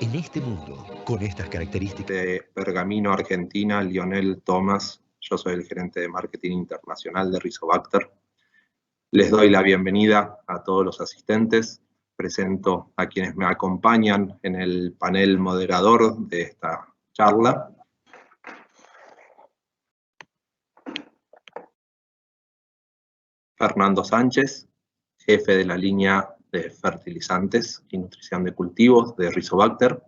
En este mundo, con estas características... De Pergamino, Argentina, Lionel Thomas. Yo soy el gerente de marketing internacional de Rizobacter. Les doy la bienvenida a todos los asistentes. Presento a quienes me acompañan en el panel moderador de esta charla. Fernando Sánchez, jefe de la línea de fertilizantes y nutrición de cultivos de Rizobacter.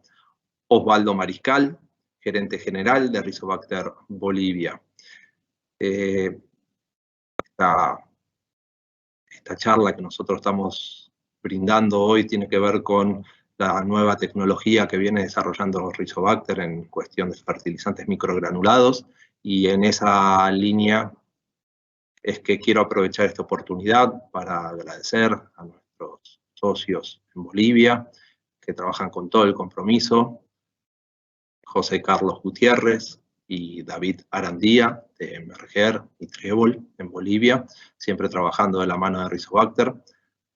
Osvaldo Mariscal, gerente general de Rizobacter Bolivia. Esta charla que nosotros estamos brindando hoy tiene que ver con la nueva tecnología que viene desarrollando Rizobacter en cuestión de fertilizantes microgranulados, y en esa línea es que quiero aprovechar esta oportunidad para agradecer a nuestros socios en Bolivia que trabajan con todo el compromiso, José Carlos Gutiérrez y David Arandía de Merger y Trébol en Bolivia, siempre trabajando de la mano de Rizobacter.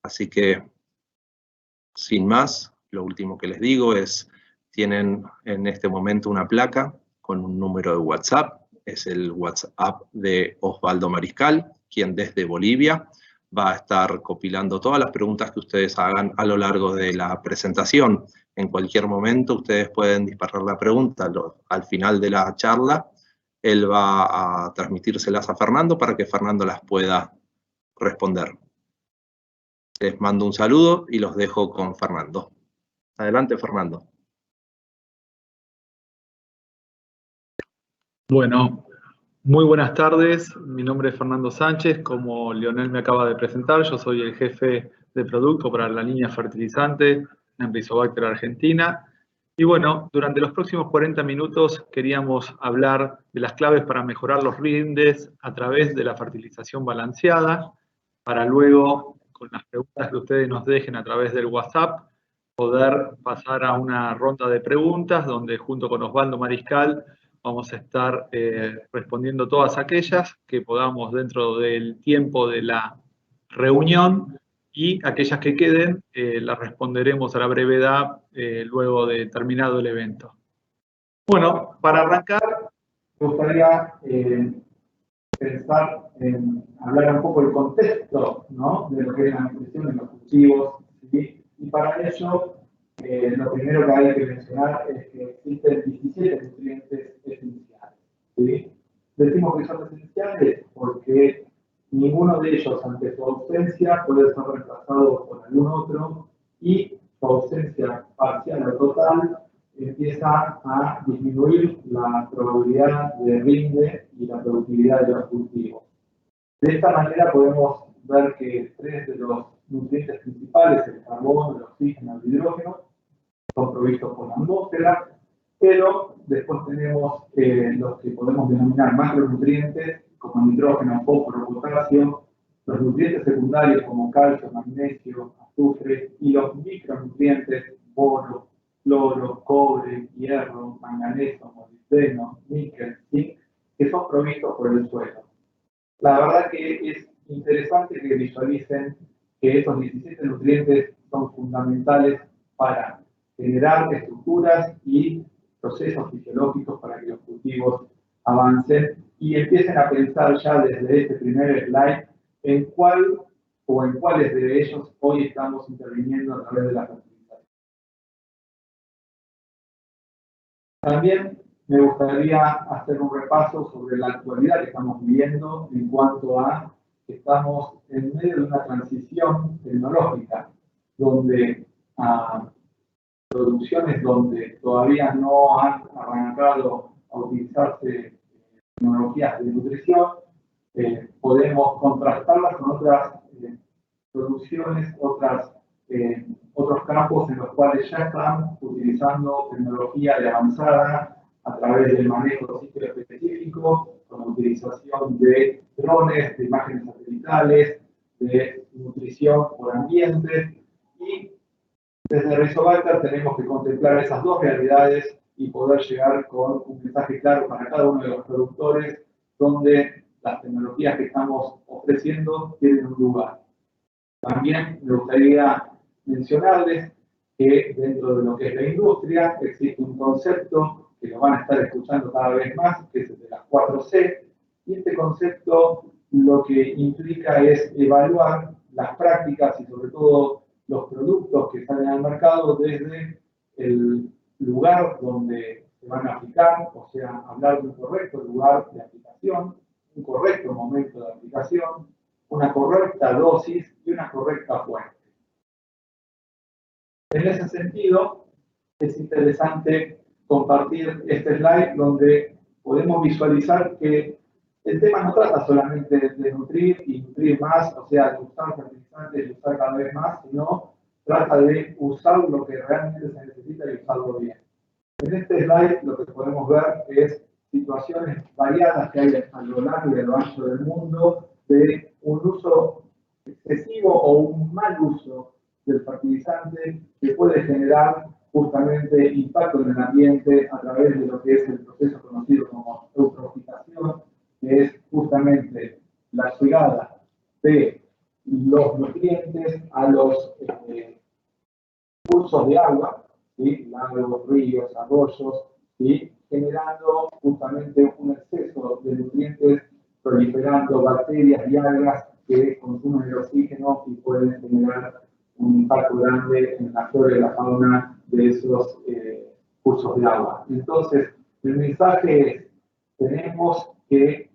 Así que, sin más, lo último que les digo es, tienen en este momento una placa con un número de WhatsApp, es el WhatsApp de Osvaldo Mariscal, quien desde Bolivia va a estar compilando todas las preguntas que ustedes hagan a lo largo de la presentación. En cualquier momento ustedes pueden disparar la pregunta al final de la charla. Él va a transmitírselas a Fernando para que Fernando las pueda responder. Les mando un saludo y los dejo con Fernando. Adelante, Fernando. Bueno, muy buenas tardes. Mi nombre es Fernando Sánchez. Como Lionel me acaba de presentar, yo soy el jefe de producto para la línea fertilizante en Rizobacter Argentina. Y bueno, durante los próximos 40 minutos queríamos hablar de las claves para mejorar los rindes a través de la fertilización balanceada, para luego, con las preguntas que ustedes nos dejen a través del WhatsApp, poder pasar a una ronda de preguntas donde junto con Osvaldo Mariscal vamos a estar respondiendo todas aquellas que podamos dentro del tiempo de la reunión, y aquellas que queden las responderemos a la brevedad luego de terminado el evento. Bueno, para arrancar, me gustaría pensar en hablar un poco del contexto, ¿no?, de lo que es la nutrición de los cultivos, ¿sí? Y para ello, lo primero que hay que mencionar es que existen 17 nutrientes esenciales, ¿sí? Decimos que son esenciales porque ninguno de ellos, ante su ausencia, puede ser reemplazado por algún otro, y su ausencia parcial o total empieza a disminuir la probabilidad de rinde y la productividad de los cultivos. De esta manera podemos ver que tres de los nutrientes principales, el carbono, el oxígeno y el hidrógeno, son provistos por la atmósfera, pero después tenemos los que podemos denominar macronutrientes, como nitrógeno, fósforo, potasio, los nutrientes secundarios como calcio, magnesio, azufre, y los micronutrientes, boro, cloro, cobre, hierro, manganeso, molibdeno, níquel, zinc, que son provistos por el suelo. La verdad que es interesante que visualicen que estos 17 nutrientes son fundamentales para generar estructuras y procesos fisiológicos para que los cultivos avancen y empiecen a pensar ya desde este primer slide en cuál o en cuáles de ellos hoy estamos interviniendo a través de la fertilización. También me gustaría hacer un repaso sobre la actualidad que estamos viviendo en cuanto a que estamos en medio de una transición tecnológica, donde producciones donde todavía no han arrancado a utilizarse tecnologías de nutrición, podemos contrastarlas con otras producciones, otros campos en los cuales ya están utilizando tecnología de avanzada a través del manejo específico, con la utilización de drones, de imágenes satelitales, de nutrición por ambientes, y desde Rizobacter tenemos que contemplar esas dos realidades y poder llegar con un mensaje claro para cada uno de los productores, donde las tecnologías que estamos ofreciendo tienen un lugar. También me gustaría mencionarles que dentro de lo que es la industria existe un concepto que lo van a estar escuchando cada vez más, que es el de las 4C, y este concepto lo que implica es evaluar las prácticas y sobre todo los productos que salen al mercado desde el lugar donde se van a aplicar, o sea, hablar de un correcto lugar de aplicación, un correcto momento de aplicación, una correcta dosis y una correcta fuente. En ese sentido, es interesante compartir este slide donde podemos visualizar que el tema no trata solamente de nutrir y nutrir más, o sea, de usar fertilizantes y usar cada vez más, sino trata de usar lo que realmente se necesita y usarlo bien. En este slide lo que podemos ver es situaciones variadas que hay a lo largo y a lo ancho del mundo de un uso excesivo o un mal uso del fertilizante que puede generar justamente impacto en el ambiente a través de lo que es el proceso conocido como eutrofización, que es justamente la llegada de los nutrientes a los cursos de agua, ¿sí? Lagos, ríos, arroyos, ¿sí? Generando justamente un exceso de nutrientes, proliferando bacterias y algas que consumen el oxígeno y pueden generar un impacto grande en la flora y la fauna de esos cursos de agua. Entonces, el mensaje es, tenemos que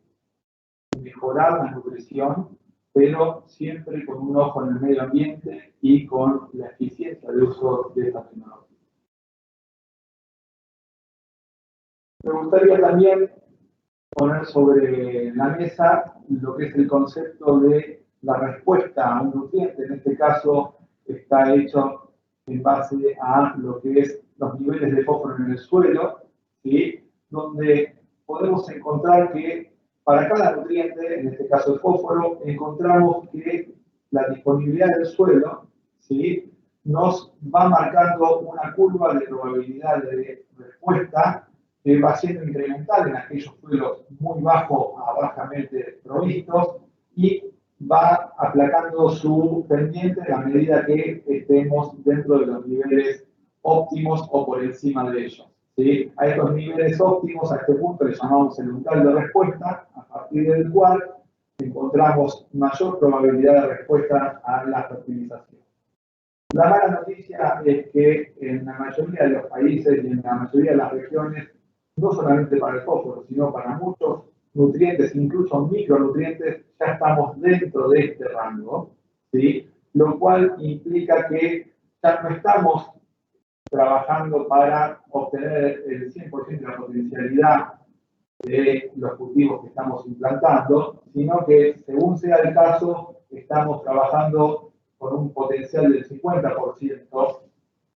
mejorar la nutrición, pero siempre con un ojo en el medio ambiente y con la eficiencia de uso de esta tecnología. Me gustaría también poner sobre la mesa lo que es el concepto de la respuesta a un nutriente. En este caso está hecho en base a lo que es los niveles de fósforo en el suelo, ¿sí? Donde podemos encontrar que para cada nutriente, en este caso el fósforo, encontramos que la disponibilidad del suelo, ¿sí? Nos va marcando una curva de probabilidad de respuesta que va siendo incremental en aquellos suelos muy bajos a bajamente provistos y va aplacando su pendiente a medida que estemos dentro de los niveles óptimos o por encima de ellos. ¿Sí? A estos niveles óptimos, a este punto le llamamos el umbral de respuesta, a partir del cual encontramos mayor probabilidad de respuesta a la fertilización. La mala noticia es que en la mayoría de los países y en la mayoría de las regiones, no solamente para el fósforo, sino para muchos nutrientes, incluso micronutrientes, ya estamos dentro de este rango, ¿sí? Lo cual implica que ya no estamos trabajando para obtener el 100% de la potencialidad de los cultivos que estamos implantando, sino que, según sea el caso, estamos trabajando con un potencial del 50%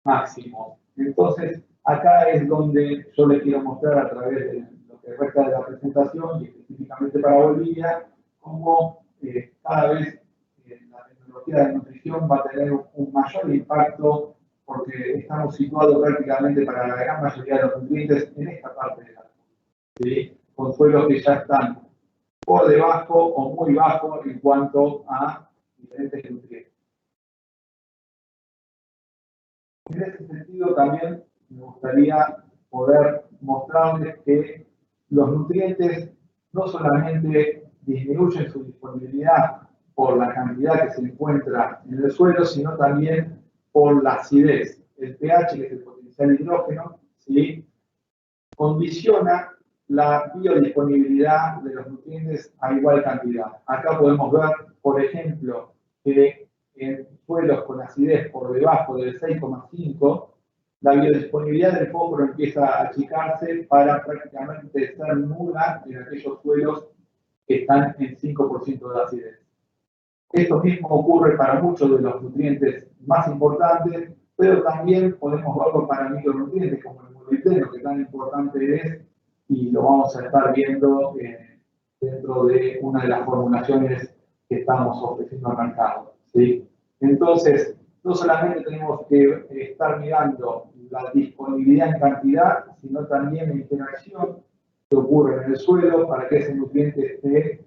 máximo. Entonces, acá es donde yo les quiero mostrar a través de lo que resta de la presentación y específicamente para Bolivia, cómo cada vez la tecnología de nutrición va a tener un mayor impacto porque estamos situados prácticamente para la gran mayoría de los nutrientes en esta parte de la zona, ¿sí? Con suelos que ya están por debajo o muy bajo en cuanto a diferentes nutrientes. En ese sentido también me gustaría poder mostrarles que los nutrientes no solamente disminuyen su disponibilidad por la cantidad que se encuentra en el suelo, sino también por la acidez. El pH, que es el potencial hidrógeno, ¿sí? Condiciona la biodisponibilidad de los nutrientes a igual cantidad. Acá podemos ver, por ejemplo, que en suelos con acidez por debajo del 6,5, la biodisponibilidad del fósforo empieza a achicarse para prácticamente ser nula en aquellos suelos que están en 5% de acidez. Esto mismo ocurre para muchos de los nutrientes más importantes, pero también podemos verlo para micronutrientes como el molibdeno, que tan importante es, y lo vamos a estar viendo dentro de una de las formulaciones que estamos ofreciendo al mercado, ¿sí? Entonces, no solamente tenemos que estar mirando la disponibilidad en cantidad, sino también la interacción que ocurre en el suelo para que ese nutriente esté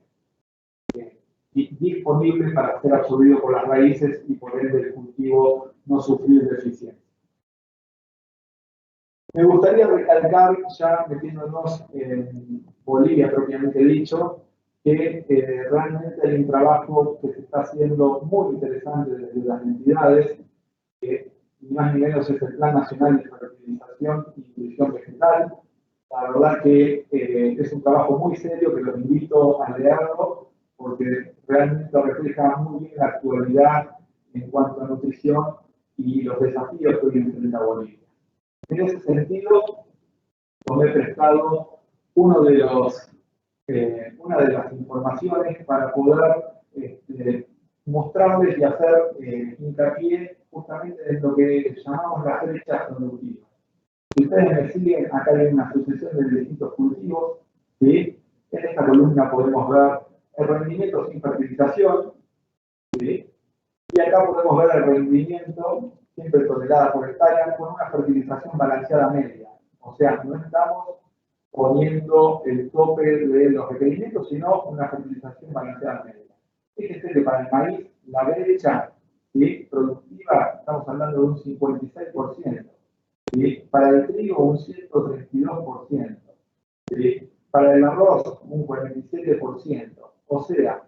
disponible para ser absorbido por las raíces y por ende el cultivo no sufrir deficiencia. Me gustaría recalcar, ya metiéndonos en Bolivia propiamente dicho, que realmente hay un trabajo que se está haciendo muy interesante desde las entidades, que ni más ni menos es el Plan Nacional de Fertilización y Nutrición Vegetal. La verdad que es un trabajo muy serio que los invito a leerlo porque realmente refleja muy bien la actualidad en cuanto a nutrición y los desafíos que hoy enfrenta Bolivia. En ese sentido, tomé prestado una de las informaciones para poder mostrarles y hacer hincapié justamente en lo que llamamos las brechas productivas. Si ustedes me siguen, acá hay una sucesión de distintos cultivos, ¿sí? En esta columna podemos ver el rendimiento sin fertilización, ¿sí? Y acá podemos ver el rendimiento, siempre tonelada por hectárea, con una fertilización balanceada media. O sea, no estamos poniendo el tope de los requerimientos, sino una fertilización balanceada media. Fíjense que para el maíz, la brecha, ¿sí?, productiva, estamos hablando de un 56%. ¿Sí? Para el trigo, un 132%. ¿Sí? Para el arroz, un 47%. O sea,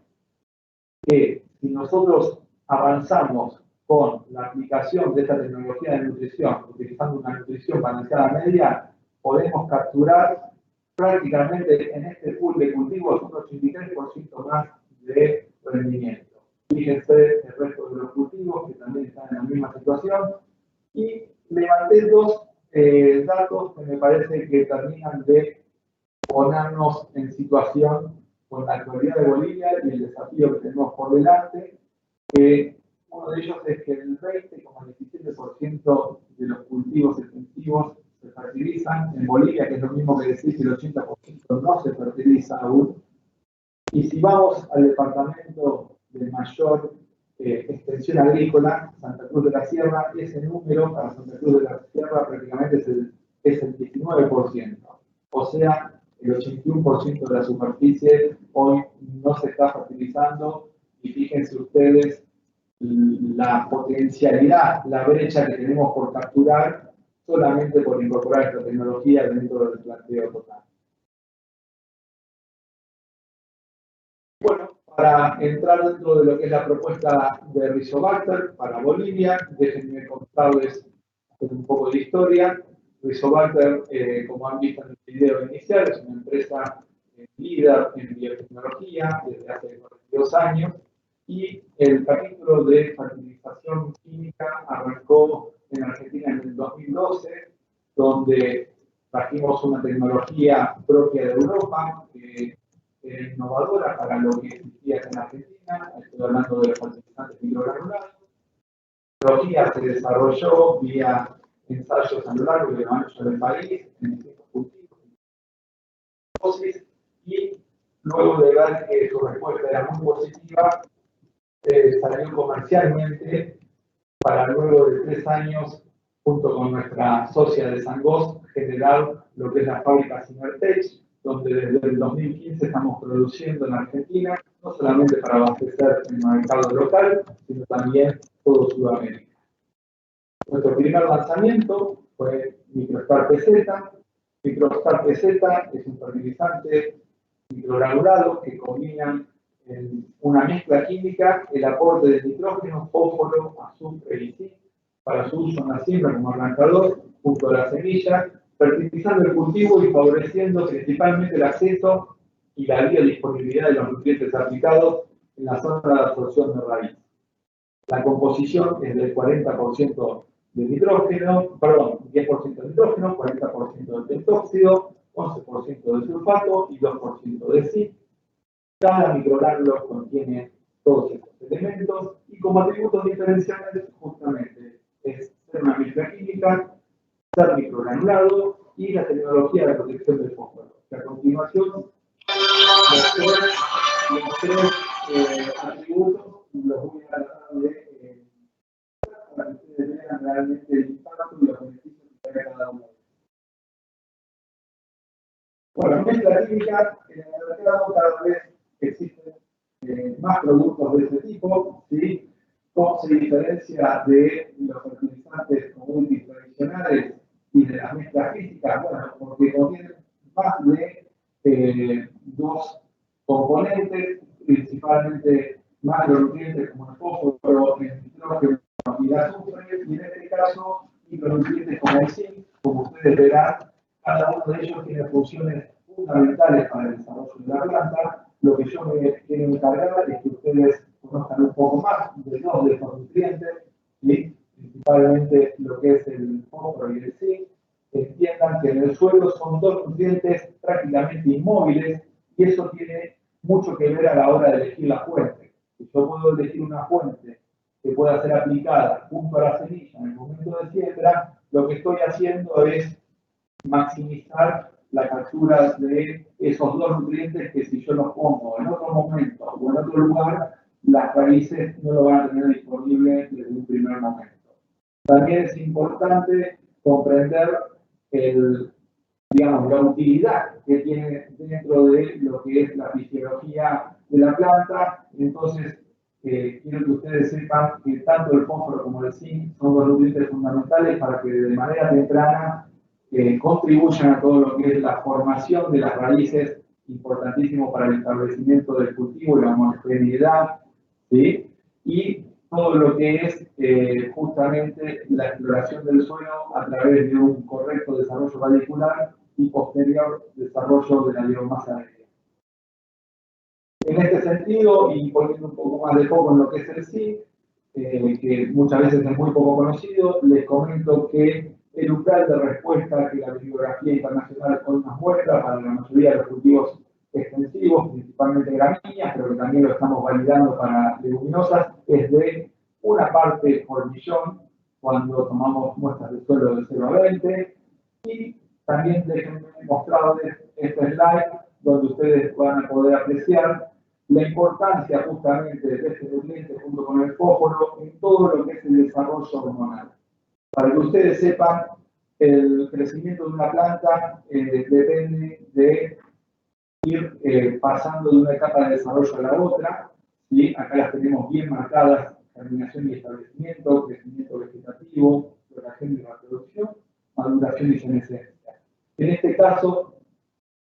que si nosotros avanzamos con la aplicación de esta tecnología de nutrición, utilizando una nutrición balanceada media, podemos capturar prácticamente en este pool de cultivos un 83% más de rendimiento. Fíjense el resto de los cultivos que también están en la misma situación. Y levanté dos datos que me parece que terminan de ponernos en situación con la actualidad de Bolivia y el desafío que tenemos por delante. Uno de ellos es que el 20,17% de los cultivos extensivos se fertilizan en Bolivia, que es lo mismo que decir que el 80% no se fertiliza aún. Y si vamos al departamento de mayor extensión agrícola, Santa Cruz de la Sierra, ese número para Santa Cruz de la Sierra prácticamente es el 19%. O sea, el 81% de la superficie hoy no se está fertilizando y fíjense ustedes la potencialidad, la brecha que tenemos por capturar solamente por incorporar esta tecnología dentro del planteo total. Bueno, para entrar dentro de lo que es la propuesta de Rizobacter para Bolivia, déjenme contarles un poco de historia. Rizobacter, como han visto en el video inicial, es una empresa líder en biotecnología desde hace 42 años y el capítulo de fertilización química arrancó en Argentina en el 2012, donde trajimos una tecnología propia de Europa, innovadora para lo que existía en Argentina. Estoy hablando de los fertilizantes microgranulados. La tecnología se desarrolló vía ensayos a lo largo y ancho del país, en distintos cultivos, y luego de ver que su respuesta era muy positiva, salió comercialmente para luego de 3 años, junto con nuestra socia de Sangos, generar lo que es la fábrica Simertech, donde desde el 2015 estamos produciendo en Argentina, no solamente para abastecer el mercado local, sino también todo Sudamérica. Nuestro primer lanzamiento fue Microstar PZ. Microstar PZ es un fertilizante microgranulado que combina en una mezcla química el aporte de nitrógeno, fósforo, azufre y zinc para su uso en la siembra como arrancador junto a la semilla, fertilizando el cultivo y favoreciendo principalmente el acceso y la biodisponibilidad de los nutrientes aplicados en la zona de absorción de raíz. La composición es del 40% de nitrógeno, perdón, 10% de nitrógeno, 40% de pentóxido, 11% de sulfato y 2% de zinc. Cada microgranulo contiene todos estos elementos y como atributos diferenciales justamente es ser una mezcla química, ser microgranulado y la tecnología de protección del fósforo. A continuación, los tres atributos los voy a tratar de para que ustedes vean realmente el impacto y los beneficios que trae cada uno. Bueno, mezcla química, en el mercado cada vez existen más productos de este tipo, ¿sí? ¿Cómo se diferencia de los fertilizantes commodities tradicionales? y de las mezclas físicas, bueno, porque contienen más de dos componentes, principalmente macronutrientes como el fósforo, el nitrógeno y el azufre, y en este caso micronutrientes como el zinc. Como ustedes verán, cada uno de ellos tiene funciones fundamentales para el desarrollo de la planta. Lo que yo me quiero encargar es que ustedes conozcan un poco más de dos de estos nutrientes, ¿sí? Principalmente lo que es el fósforo y el zinc. Entiendan que en el suelo son dos nutrientes prácticamente inmóviles y eso tiene mucho que ver a la hora de elegir la fuente. Si yo puedo elegir una fuente que pueda ser aplicada junto a la semilla en el momento de siembra, lo que estoy haciendo es maximizar la captura de esos dos nutrientes que si yo los pongo en otro momento o en otro lugar, las raíces no lo van a tener disponible desde un primer momento. También es importante comprender digamos, la utilidad que tiene dentro de lo que es la fisiología de la planta. Entonces, quiero que ustedes sepan que tanto el fósforo como el zinc son dos nutrientes fundamentales para que de manera temprana contribuyan a todo lo que es la formación de las raíces, importantísimo para el establecimiento del cultivo y la homogeneidad, ¿sí? Y todo lo que es justamente la exploración del suelo a través de un correcto desarrollo radicular y posterior desarrollo de la biomasa aérea. En este sentido, y poniendo un poco más de foco en lo que es el zinc, que muchas veces es muy poco conocido, les comento que el umbral de respuesta que la bibliografía internacional hoy nos muestra para la mayoría de los cultivos extensivos, principalmente gramíneas, pero que también lo estamos validando para leguminosas, es de una parte por millón cuando tomamos muestras de suelo de 0 a 20. Y también déjenme mostrarles este slide donde ustedes van a poder apreciar la importancia justamente de este nutriente junto con el fósforo en todo lo que es el desarrollo hormonal. Para que ustedes sepan, el crecimiento de una planta depende de ir pasando de una etapa de desarrollo a la otra, ¿sí? Acá las tenemos bien marcadas: germinación y establecimiento, crecimiento vegetativo, floración y reproducción, maduración y senescencia. En este caso,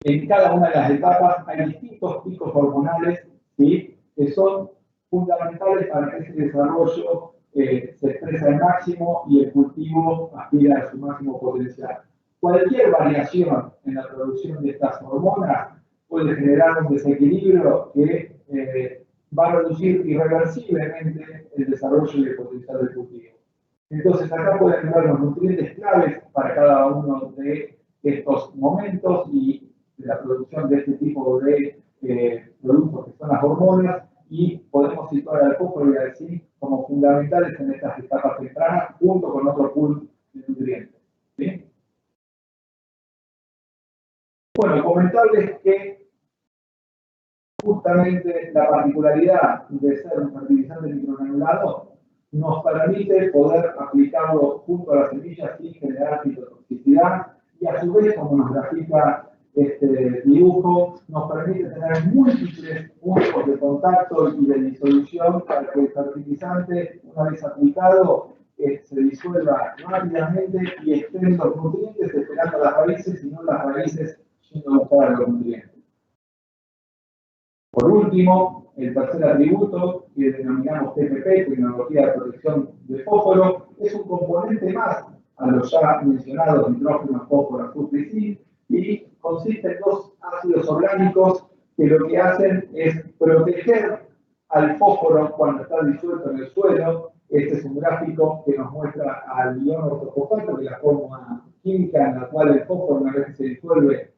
en cada una de las etapas hay distintos picos hormonales, ¿sí? Que son fundamentales para que ese desarrollo se expresa al máximo y el cultivo aspira a su máximo potencial. Cualquier variación en la producción de estas hormonas puede generar un desequilibrio que va a reducir irreversiblemente el desarrollo y el potencial del cultivo. Entonces, acá pueden ver los nutrientes claves para cada uno de estos momentos y de la producción de este tipo de productos que son las hormonas, y podemos situar al fósforo y al zinc como fundamentales en estas etapas tempranas junto con otro pool de nutrientes. ¿Sí? Bueno, comentarles que justamente la particularidad de ser un fertilizante microgranulado nos permite poder aplicarlo junto a las semillas sin generar fitotoxicidad, y a su vez, como nos grafica este dibujo, nos permite tener múltiples puntos de contacto y de disolución para que el fertilizante, una vez aplicado, se disuelva rápidamente y estén los nutrientes esperando las raíces y no las raíces yendo a buscar los nutrientes. Por último, el tercer atributo, que denominamos TPP, tecnología de protección de fósforo, es un componente más a los ya mencionados nitrógeno, fósforo, azufre y zinc, y consiste en dos ácidos orgánicos que lo que hacen es proteger al fósforo cuando está disuelto en el suelo. Este es un gráfico que nos muestra al ion ortofosfato, que es la fórmula química en la cual el fósforo, una vez que se disuelve,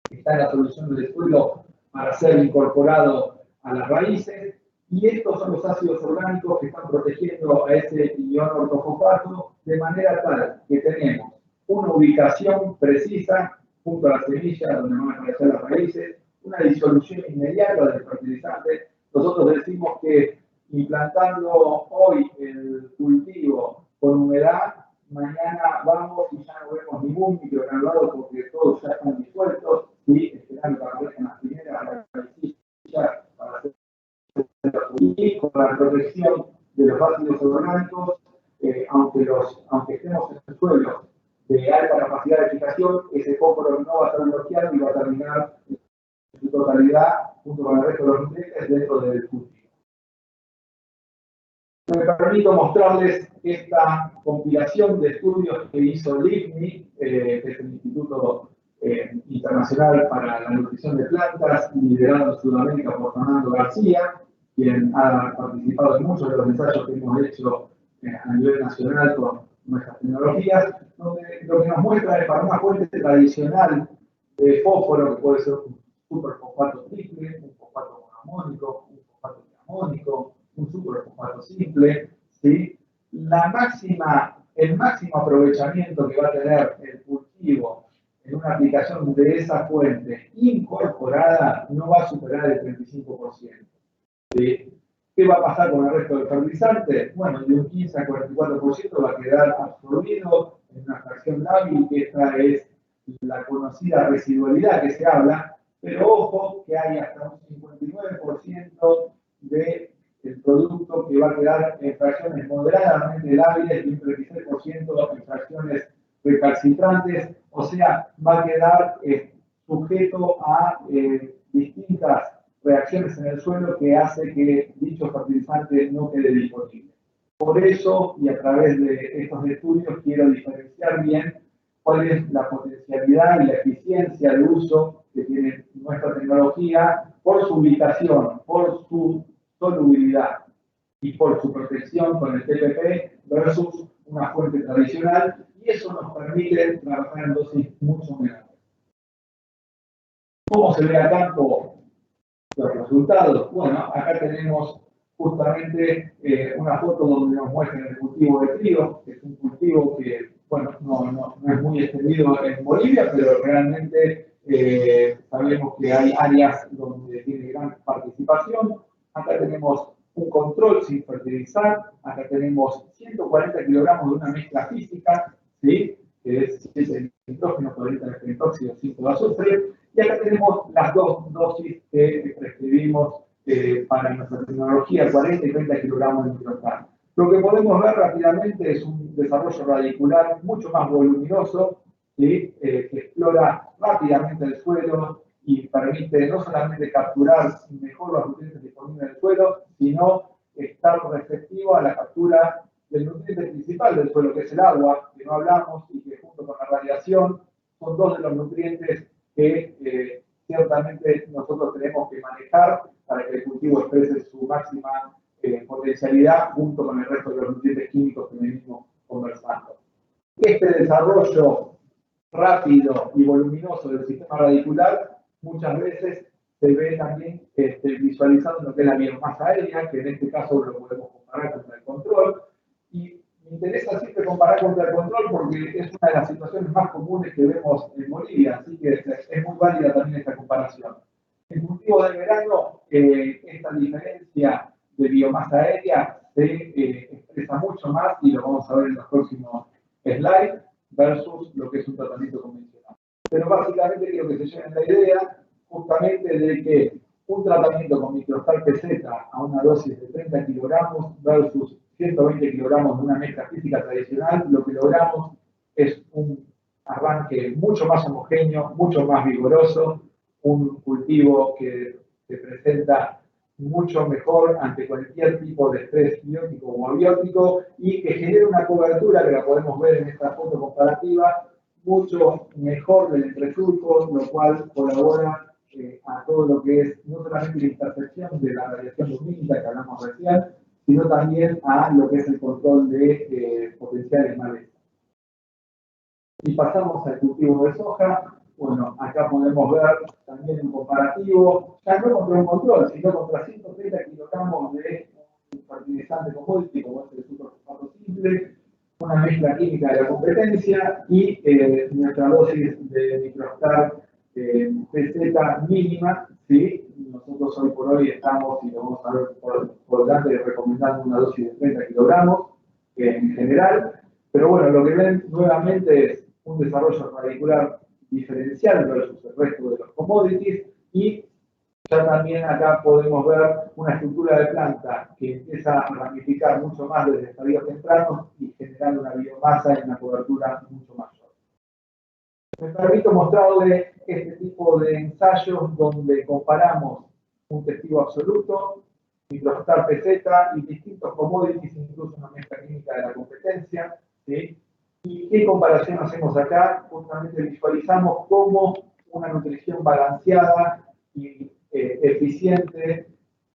está en la solución del suelo para ser incorporado a las raíces, y estos son los ácidos orgánicos que están protegiendo a ese ion ortofosfato de manera tal que tenemos una ubicación precisa junto a la semilla donde van a aparecer las raíces, una disolución inmediata del fertilizante. Nosotros decimos que implantando hoy el cultivo con humedad, mañana vamos y ya no vemos ningún microgranulado porque todos ya están disueltos, y esperando que aparezcan las primeras raíces para hacer, y con la protección de los ácidos orgánicos, aunque estemos en suelos de alta capacidad de fijación, ese fósforo no va a estar bloqueado y va a terminar en su totalidad, junto con el resto de los nutrientes, dentro del cultivo. Me permito mostrarles esta compilación de estudios que hizo el IFNI, que es el Instituto Internacional para la Nutrición de Plantas, liderado en Sudamérica por Fernando García, quien ha participado en muchos de los ensayos que hemos hecho a nivel nacional con nuestras tecnologías, donde lo que nos muestra es para una fuente tradicional de fósforo, que puede ser un superfosfato triple, un fosfato monoamónico, un fosfato diamónico, un superfosfato simple, ¿sí? El máximo aprovechamiento que va a tener el cultivo en una aplicación de esa fuente incorporada no va a superar el 35%. ¿Sí? ¿Qué va a pasar con el resto del fertilizante? Bueno, de un 15 al 44% va a quedar absorbido en una fracción lábil, que esta es la conocida residualidad que se habla, pero ojo que hay hasta un 59% del producto que va a quedar en fracciones moderadamente lábiles y un 36% en fracciones recalcitrantes, o sea, va a quedar sujeto a distintas reacciones en el suelo que hace que dicho fertilizante no quede disponible. Por eso, y a través de estos estudios, quiero diferenciar bien cuál es la potencialidad y la eficiencia de uso que tiene nuestra tecnología por su ubicación, por su solubilidad y por su protección con el TPP versus una fuente tradicional, y eso nos permite trabajar en dosis mucho menores. ¿Cómo se ve a campo los resultados? Bueno, acá tenemos justamente una foto donde nos muestran el cultivo de trigo, que es un cultivo que, bueno, no es muy extendido en Bolivia, pero realmente sabemos que hay áreas donde tiene gran participación. Acá tenemos un control sin fertilizar, acá tenemos 140 kilogramos de una mezcla física, ¿sí? Que es el nitrógeno, 40 de pentóxido, 5 de azufre, y acá tenemos las dos dosis que prescribimos para nuestra tecnología, 40 y 30 kilogramos de microcarbono. Lo que podemos ver rápidamente es un desarrollo radicular mucho más voluminoso, ¿sí? Que explora rápidamente el suelo y permite no solamente capturar mejor los nutrientes disponibles del suelo, sino estar receptivo a la captura del nutriente principal del suelo, que es el agua, que no hablamos y que junto con la radiación son dos de los nutrientes que ciertamente nosotros tenemos que manejar para que el cultivo exprese su máxima potencialidad junto con el resto de los nutrientes químicos que venimos conversando. Este desarrollo rápido y voluminoso del sistema radicular muchas veces se ve también visualizado en lo que es la biomasa aérea, que en este caso lo podemos comparar contra el control. Y me interesa siempre comparar contra el control porque es una de las situaciones más comunes que vemos en Bolivia, así que es muy válida también esta comparación. En cultivos de verano, esta diferencia de biomasa aérea se expresa mucho más, y lo vamos a ver en los próximos slides, versus lo que es un tratamiento convencional. Pero básicamente quiero que se lleven la idea justamente de que un tratamiento con Microstar PZ a una dosis de 30 kilogramos versus 120 kilogramos de una mezcla física tradicional, lo que logramos es un arranque mucho más homogéneo, mucho más vigoroso, un cultivo que se presenta mucho mejor ante cualquier tipo de estrés biótico o abiótico y que genera una cobertura, que la podemos ver en esta foto comparativa, mucho mejor del entresurco, lo cual colabora a todo lo que es no solamente la intercepción de la radiación lumínica que hablamos recién, sino también a lo que es el control de potenciales malezas. Y pasamos al cultivo de soja. Bueno, acá podemos ver también un comparativo, ya no contra un control, sino contra 130 kilogramos de un fertilizante commodity, como es el superfosfato simple, una mezcla química de la competencia y nuestra dosis de Microstar PZ mínima, ¿sí? Nosotros hoy por hoy estamos, y lo vamos a ver por delante, recomendando una dosis de 30 kilogramos en general, pero bueno, lo que ven nuevamente es un desarrollo radicular diferencial versus el resto de los commodities, y ya también acá podemos ver una estructura de planta que empieza a ramificar mucho más desde estadios tempranos y generando una biomasa y una cobertura mucho mayor. Me permito mostrarles este tipo de ensayos donde comparamos un testigo absoluto, microstar PZ y distintos commodities, incluso una mezcla química de la competencia, ¿sí? ¿Y qué comparación hacemos acá? Justamente visualizamos cómo una nutrición balanceada y eficiente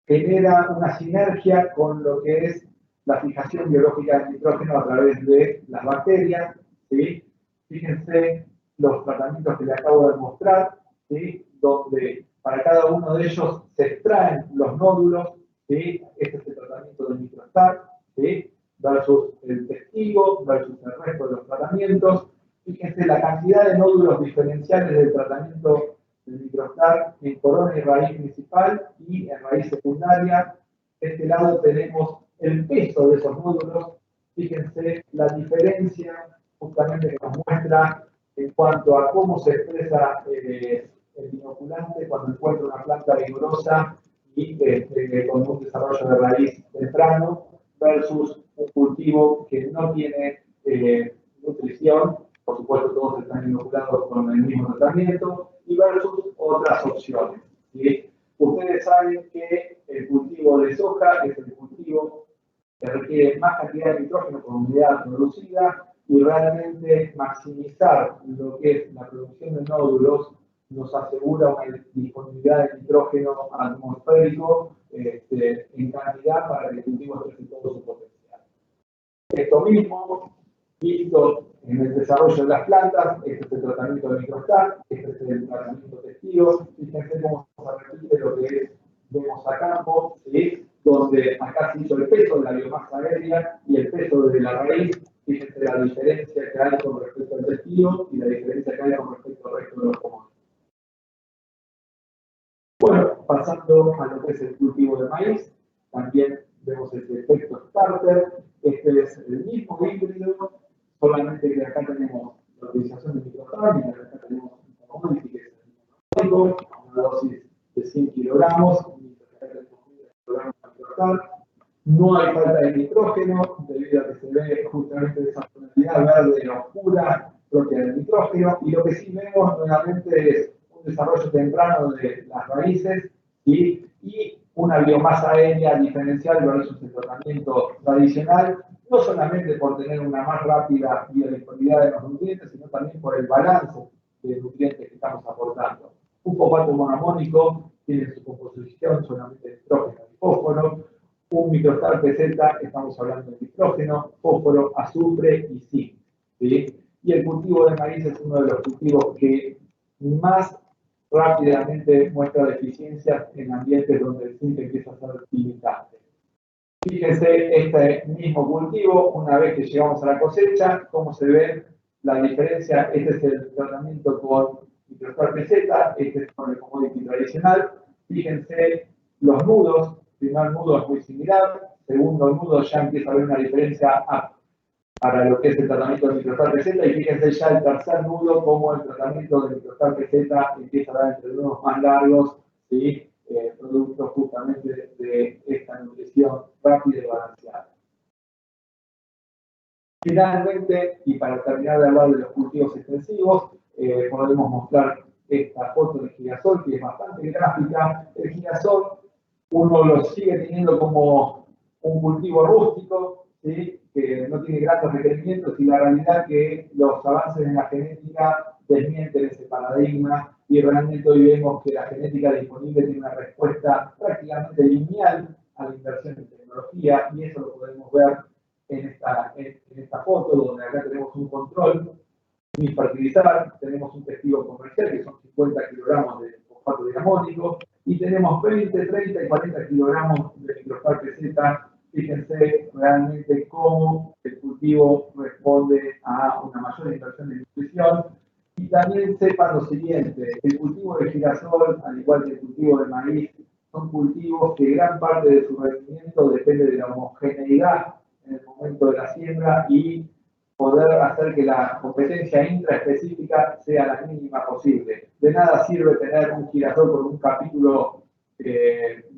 genera una sinergia con lo que es la fijación biológica del nitrógeno a través de las bacterias, ¿sí? Fíjense los tratamientos que les acabo de mostrar, ¿sí? Donde para cada uno de ellos se extraen los nódulos, ¿sí? Este es el tratamiento de microstar, ¿sí? Versus el testigo, versus el resto de los tratamientos. Fíjense la cantidad de nódulos diferenciales del tratamiento de microstar en corona y raíz principal y en raíz secundaria. De este lado tenemos el peso de esos nódulos. Fíjense la diferencia justamente que nos muestra en cuanto a cómo se expresa el inoculante cuando encuentra una planta vigorosa y con un desarrollo de raíz temprano versus un cultivo que no tiene nutrición, por supuesto todos están inoculados con el mismo tratamiento, y versus otras opciones, ¿sí? Ustedes saben que el cultivo de soja es el cultivo que requiere más cantidad de nitrógeno por unidad producida, y realmente maximizar lo que es la producción de nódulos nos asegura una disponibilidad de nitrógeno atmosférico en cantidad para que el cultivo exprese todo su potencial. Esto mismo, visto en el desarrollo de las plantas, este es el tratamiento de microstar, este es el tratamiento testigo. Fíjense cómo se repite lo que vemos a campo, ¿sí? Donde acá se hizo el peso de la biomasa aérea y el peso de la raíz. Fíjense la diferencia que hay con respecto al testigo y la diferencia que hay con respecto al resto de los commodities. Bueno, pasando a lo que es el cultivo de maíz, también vemos este efecto starter. Este es el mismo híbrido, solamente que acá tenemos la utilización de microstar y acá tenemos un commodity que es el microstar, una dosis de 100 kilogramos, mientras que acá tenemos 1000 kilogramos de microstar. No hay falta de nitrógeno, debido a que se ve justamente esa tonalidad verde oscura propia del nitrógeno, y lo que sí vemos nuevamente es un desarrollo temprano de las raíces, ¿sí? Y una biomasa aérea diferencial versus el tratamiento tradicional, no solamente por tener una más rápida biodisponibilidad de los nutrientes, sino también por el balance de nutrientes que estamos aportando. Un fosfato monoamónico tiene su composición solamente de nitrógeno y fósforo. Un microstar PZ, estamos hablando de nitrógeno, fósforo, azufre y zinc, ¿sí? Y el cultivo de maíz es uno de los cultivos que más rápidamente muestra deficiencias en ambientes donde el zinc empieza a ser limitante. Fíjense este mismo cultivo, una vez que llegamos a la cosecha, cómo se ve la diferencia. Este es el tratamiento con microstar PZ, este es con el commodity tradicional. Fíjense los nudos. Primer nudo es muy similar, segundo nudo ya empieza a haber una diferencia para lo que es el tratamiento de microstar PZ, y fíjense ya el tercer nudo como el tratamiento de microstar PZ empieza a dar entre nudos más largos, ¿sí? Producto justamente de esta nutrición rápida y balanceada. Finalmente, y para terminar de hablar de los cultivos extensivos, podemos mostrar esta foto de girasol que es bastante gráfica. El girasol uno lo sigue teniendo como un cultivo rústico, ¿sí? Que no tiene grandes requerimientos, y la realidad es que los avances en la genética desmienten ese paradigma, y realmente hoy vemos que la genética disponible tiene una respuesta prácticamente lineal a la inversión en tecnología, y eso lo podemos ver en esta foto, donde acá tenemos un control sin fertilizar, tenemos un testigo comercial que son 50 kilogramos de fosfato diamónico, y tenemos 20, 30 y 40 kilogramos de microstar PZ. Fíjense realmente cómo el cultivo responde a una mayor inversión de nutrición. Y también sepan lo siguiente: el cultivo de girasol, al igual que el cultivo de maíz, son cultivos que gran parte de su rendimiento depende de la homogeneidad en el momento de la siembra y poder hacer que la competencia intraespecífica sea la mínima posible. De nada sirve tener un girasol con un capítulo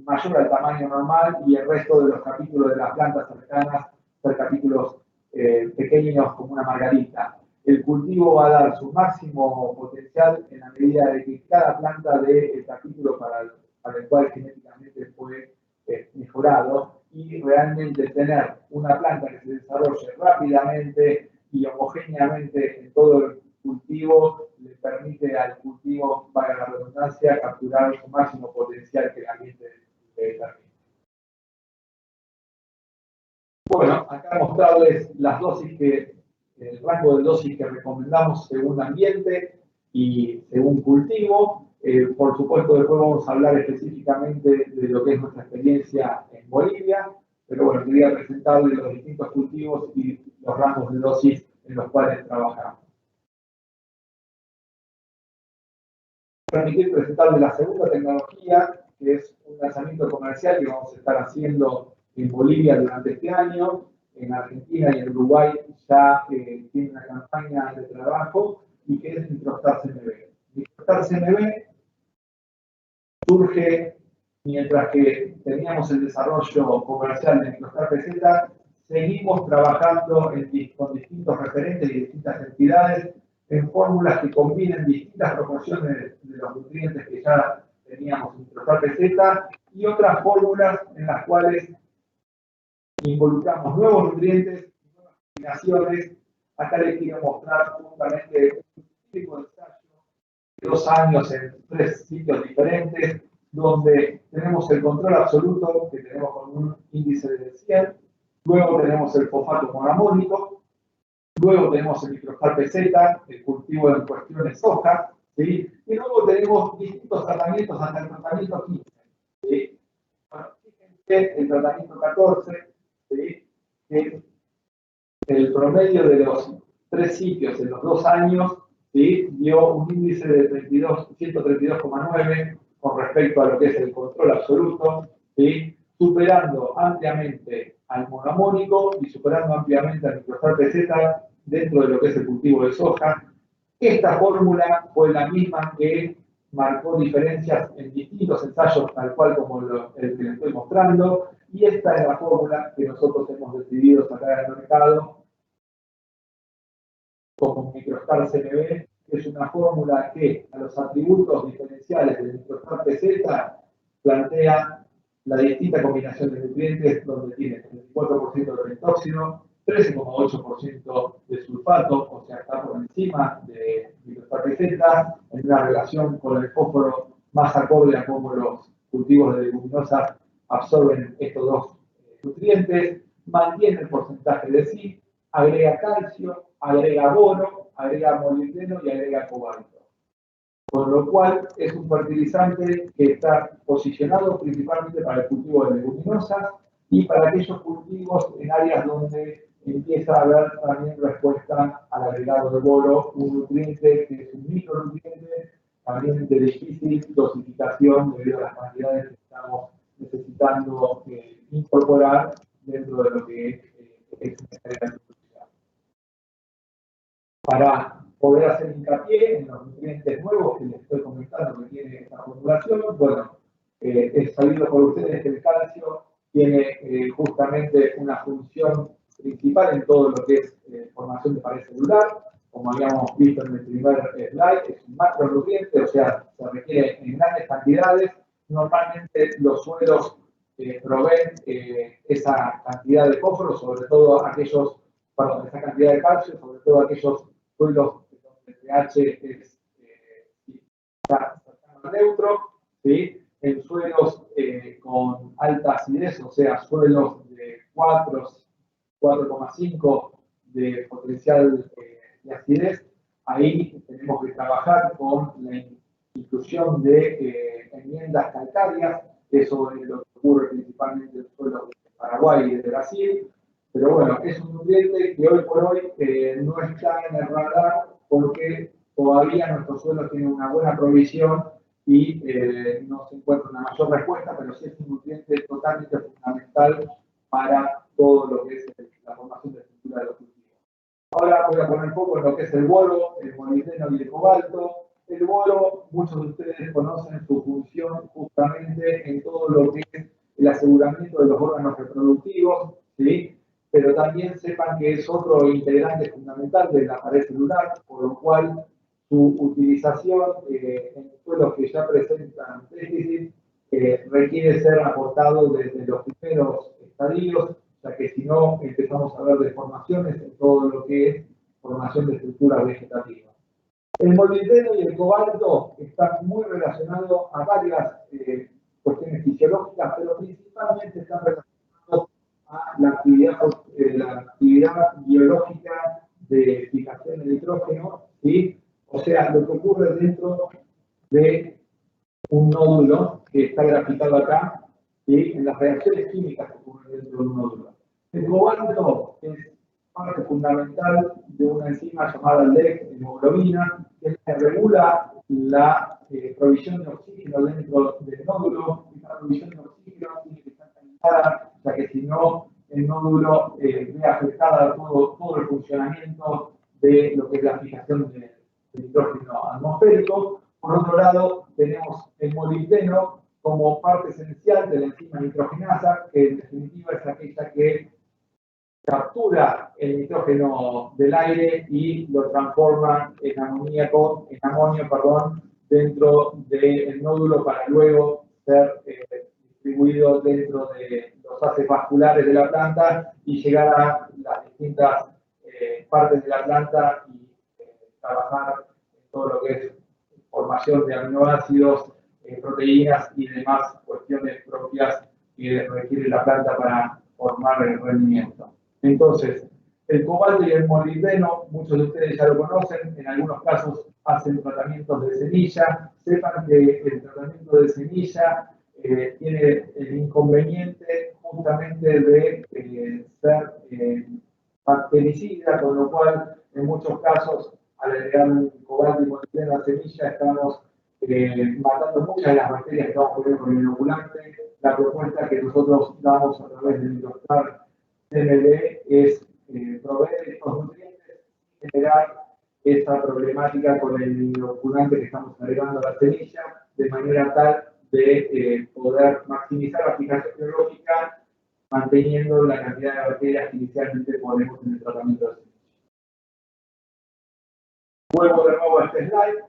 mayor al tamaño normal y el resto de los capítulos de las plantas cercanas ser capítulos pequeños como una margarita. el cultivo va a dar su máximo potencial en la medida de que cada planta dé el capítulo para el cual genéticamente fue mejorado, y realmente tener una planta que se desarrolle rápidamente y homogéneamente en todo el cultivo le permite al cultivo, para la redundancia, capturar su máximo potencial que el ambiente le permite. Bueno, acá mostrarles las dosis el rango de dosis que recomendamos según ambiente y según cultivo. Por supuesto, después vamos a hablar específicamente de lo que es nuestra experiencia en Bolivia, pero bueno, quería presentarles los distintos cultivos y los rangos de dosis en los cuales trabajamos. Permitir presentarles la segunda tecnología, que es un lanzamiento comercial que vamos a estar haciendo en Bolivia durante este año. En Argentina y en Uruguay ya tiene una campaña de trabajo, y que es Microstar CMB. Microstar CMB surge mientras que teníamos el desarrollo comercial de Microstar PZ. Seguimos trabajando con distintos referentes y distintas entidades en fórmulas que combinen distintas proporciones de los nutrientes que ya teníamos en Microstar PZ, y otras fórmulas en las cuales involucramos nuevos nutrientes, nuevas combinaciones. Acá les quiero mostrar justamente un tipo de ensayo de 2 años en 3 sitios diferentes, donde tenemos el control absoluto, que tenemos con un índice de 100, luego tenemos el fosfato monoamónico, luego tenemos el Microstar PZ, el cultivo en cuestión de soja, ¿sí? Y luego tenemos distintos tratamientos hasta el tratamiento 15. ¿Sí? Bueno, fíjense el tratamiento 14, ¿sí? Que el promedio de los 3 sitios en los 2 años, ¿sí? Dio un índice de 132,9 con respecto a lo que es el control absoluto, ¿sí? Superando ampliamente al monoamónico y superando ampliamente al Microstar PZ dentro de lo que es el cultivo de soja. Esta fórmula fue la misma que marcó diferencias en distintos ensayos, tal cual como el que les estoy mostrando, y esta es la fórmula que nosotros hemos decidido sacar al mercado como Microstar CMB, que es una fórmula que a los atributos diferenciales del Microstar PZ plantea la distinta combinación de nutrientes, donde tiene 34% de pentóxido, 13,8% de sulfato, o sea, está por encima de Microstar PZ, en una relación con el fósforo más acorde a cómo los cultivos de leguminosas absorben estos dos nutrientes, mantiene el porcentaje de zinc, agrega calcio, agrega bono, agrega molibdeno y agrega cobalto. Con lo cual es un fertilizante que está posicionado principalmente para el cultivo de leguminosas y para aquellos cultivos en áreas donde empieza a haber también respuesta al agregado de boro, un nutriente que es un micronutriente también de difícil dosificación debido a las cantidades que estamos necesitando incorporar dentro de lo que es la nutrición. Para poder hacer hincapié en los nutrientes nuevos que les estoy comentando que tiene esta formulación, bueno, es sabido por ustedes que el calcio tiene justamente una función principal en todo lo que es formación de pared celular. Como habíamos visto en el primer slide, es un macronutriente, o sea, se requiere en grandes cantidades. Normalmente los suelos proveen esa cantidad de fósforo, sobre todo esa cantidad de calcio, sobre todo aquellos suelos donde el pH está neutro, ¿sí? En suelos con alta acidez, o sea, suelos de 4,5 de potencial de acidez, ahí tenemos que trabajar con la inclusión de enmiendas calcáreas, eso es lo que ocurre principalmente en los suelos de Paraguay y de Brasil. Pero bueno, es un nutriente que hoy por hoy no está en el radar porque todavía nuestros suelos tienen una buena provisión y no se encuentra una mayor respuesta, pero sí es un nutriente totalmente fundamental para todo lo que es la formación de estructura de los cultivos. Ahora voy a poner foco en lo que es el boro, el molibdeno y el cobalto. El boro, muchos de ustedes conocen su función justamente en todo lo que es el aseguramiento de los órganos reproductivos, ¿sí? pero también sepan que es otro integrante fundamental de la pared celular, por lo cual su utilización en suelos que ya presentan déficit requiere ser aportado desde los primeros estadios, ya que si no empezamos a ver deformaciones en todo lo que es formación de estructuras vegetativas. El molibdeno y el cobalto están muy relacionados a varias cuestiones fisiológicas, pero principalmente están relacionados a la actividad biológica de fijación de nitrógeno, ¿sí? O sea, lo que ocurre dentro de un nódulo que está graficado acá, ¿sí? En las reacciones químicas que ocurren dentro de un nódulo. El cobalto es parte fundamental de una enzima llamada LEC, hemoglobina, que es la que regula la provisión de oxígeno dentro del nódulo. Esta provisión de oxígeno tiene que estar sanitizada, ya que si no, el nódulo ve afectada todo el funcionamiento de lo que es la fijación de nitrógeno atmosférico. Por otro lado, tenemos el molibdeno como parte esencial de la enzima nitrogenasa, que en definitiva es aquella que captura el nitrógeno del aire y lo transforma en amonio, dentro del nódulo para luego ser distribuido dentro de los haces vasculares de la planta y llegar a las distintas partes de la planta y trabajar en todo lo que es formación de aminoácidos, proteínas y demás cuestiones propias que requiere la planta para formar el rendimiento. Entonces, el cobalto y el molibdeno, muchos de ustedes ya lo conocen, en algunos casos hacen tratamientos de semilla. Sepan que el tratamiento de semilla tiene el inconveniente justamente de ser bactericida, con lo cual en muchos casos al agregar un cobalto y molibdeno a la semilla estamos matando muchas de las bacterias que estamos poniendo con el inoculante. La propuesta que nosotros damos a través de Microstar CMD es proveer estos nutrientes y generar esa problemática con el inoculante que estamos agregando a la semilla, de manera tal de poder maximizar la fijación biológica manteniendo la cantidad de bacterias que inicialmente ponemos en el tratamiento de semilla. Vuelvo de nuevo a este slide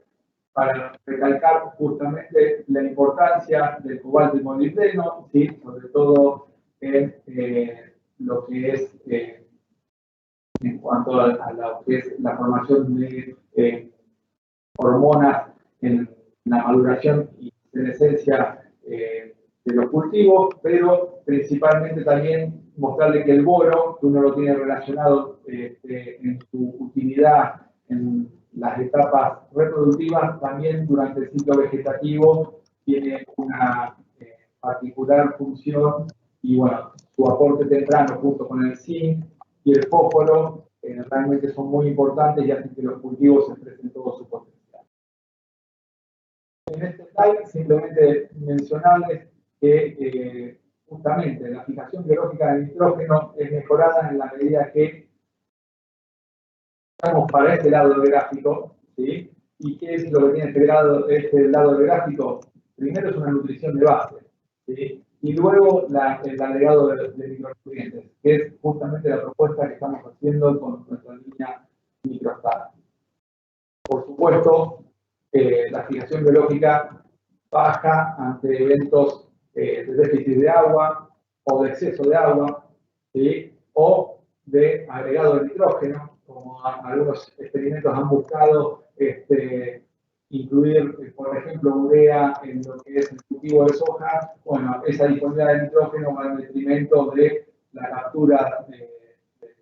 para recalcar justamente la importancia del cobalto y molibdeno, ¿sí? Sobre todo en lo que es en cuanto a lo que es la formación de hormonas en la maduración y senescencia de los cultivos, pero principalmente también mostrarle que el boro, que uno lo tiene relacionado en su utilidad en las etapas reproductivas, también durante el ciclo vegetativo tiene una particular función y bueno, su aporte temprano junto con el zinc y el fósforo realmente son muy importantes y hacen que los cultivos expresen todo su potencial. En este slide simplemente mencionarles que justamente la fijación biológica del nitrógeno es mejorada en la medida que estamos para este lado del gráfico, ¿sí? ¿Y qué es lo que tiene este lado del gráfico? Primero es una nutrición de base, ¿sí? Y luego el agregado de micronutrientes, que es justamente la propuesta que estamos haciendo con nuestra línea Microstar. Por supuesto, la fijación biológica baja ante eventos de déficit de agua o de exceso de agua, ¿sí? O de agregado de nitrógeno, como algunos experimentos han buscado incluir, por ejemplo, urea en lo que es el cultivo de soja. Bueno, esa disponibilidad de nitrógeno va en detrimento de la captura de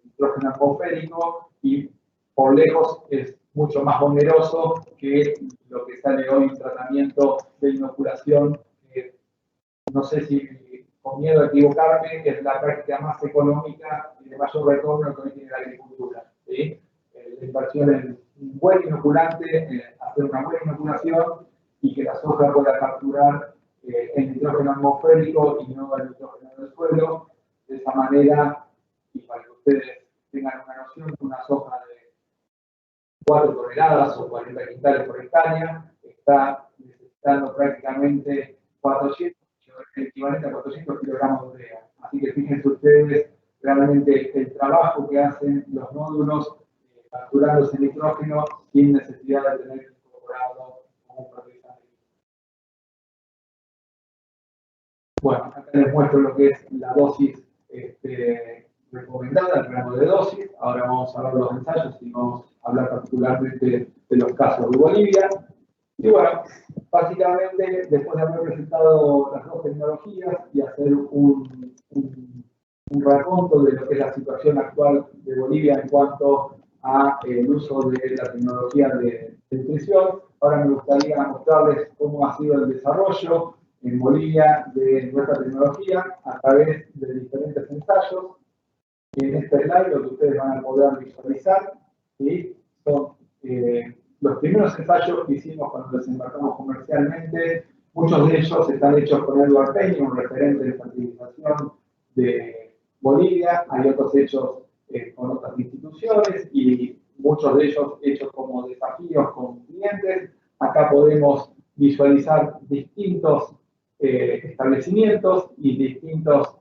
nitrógeno atmosférico y por lejos es mucho más oneroso que lo que sale hoy en tratamiento de inoculación. No sé si con miedo a equivocarme, es la práctica más económica y de mayor retorno que hoy tiene la agricultura, ¿sí? La inversión en un buen inoculante, hacer una buena inoculación y que la soja pueda capturar el nitrógeno atmosférico y no el nitrógeno del suelo. De esa manera, y para que ustedes tengan una noción, una soja de 4 toneladas o 40 quintales por hectárea está necesitando prácticamente 400, el equivalente a 400 kilogramos de urea. Así que fíjense ustedes realmente el trabajo que hacen los nódulos capturando ese nitrógeno sin necesidad de tener incorporado un fertilizante. Bueno, acá les muestro lo que es la dosis recomendada, el rango de dosis. Ahora vamos a ver los ensayos y vamos a hablar particularmente de los casos de Bolivia. Y bueno, básicamente, después de haber presentado las dos tecnologías y hacer un raconto de lo que es la situación actual de Bolivia en cuanto a el uso de la tecnología de nutrición, ahora me gustaría mostrarles cómo ha sido el desarrollo en Bolivia de nuestra tecnología a través de diferentes ensayos. Y en este slide lo que ustedes van a poder visualizar, ¿sí?, son los primeros ensayos que hicimos cuando desembarcamos comercialmente. Muchos de ellos están hechos con Edward Peña, un referente de fertilización de Bolivia. Hay otros hechos con otras instituciones y muchos de ellos hechos como desafíos con clientes. Acá podemos visualizar distintos establecimientos y distintos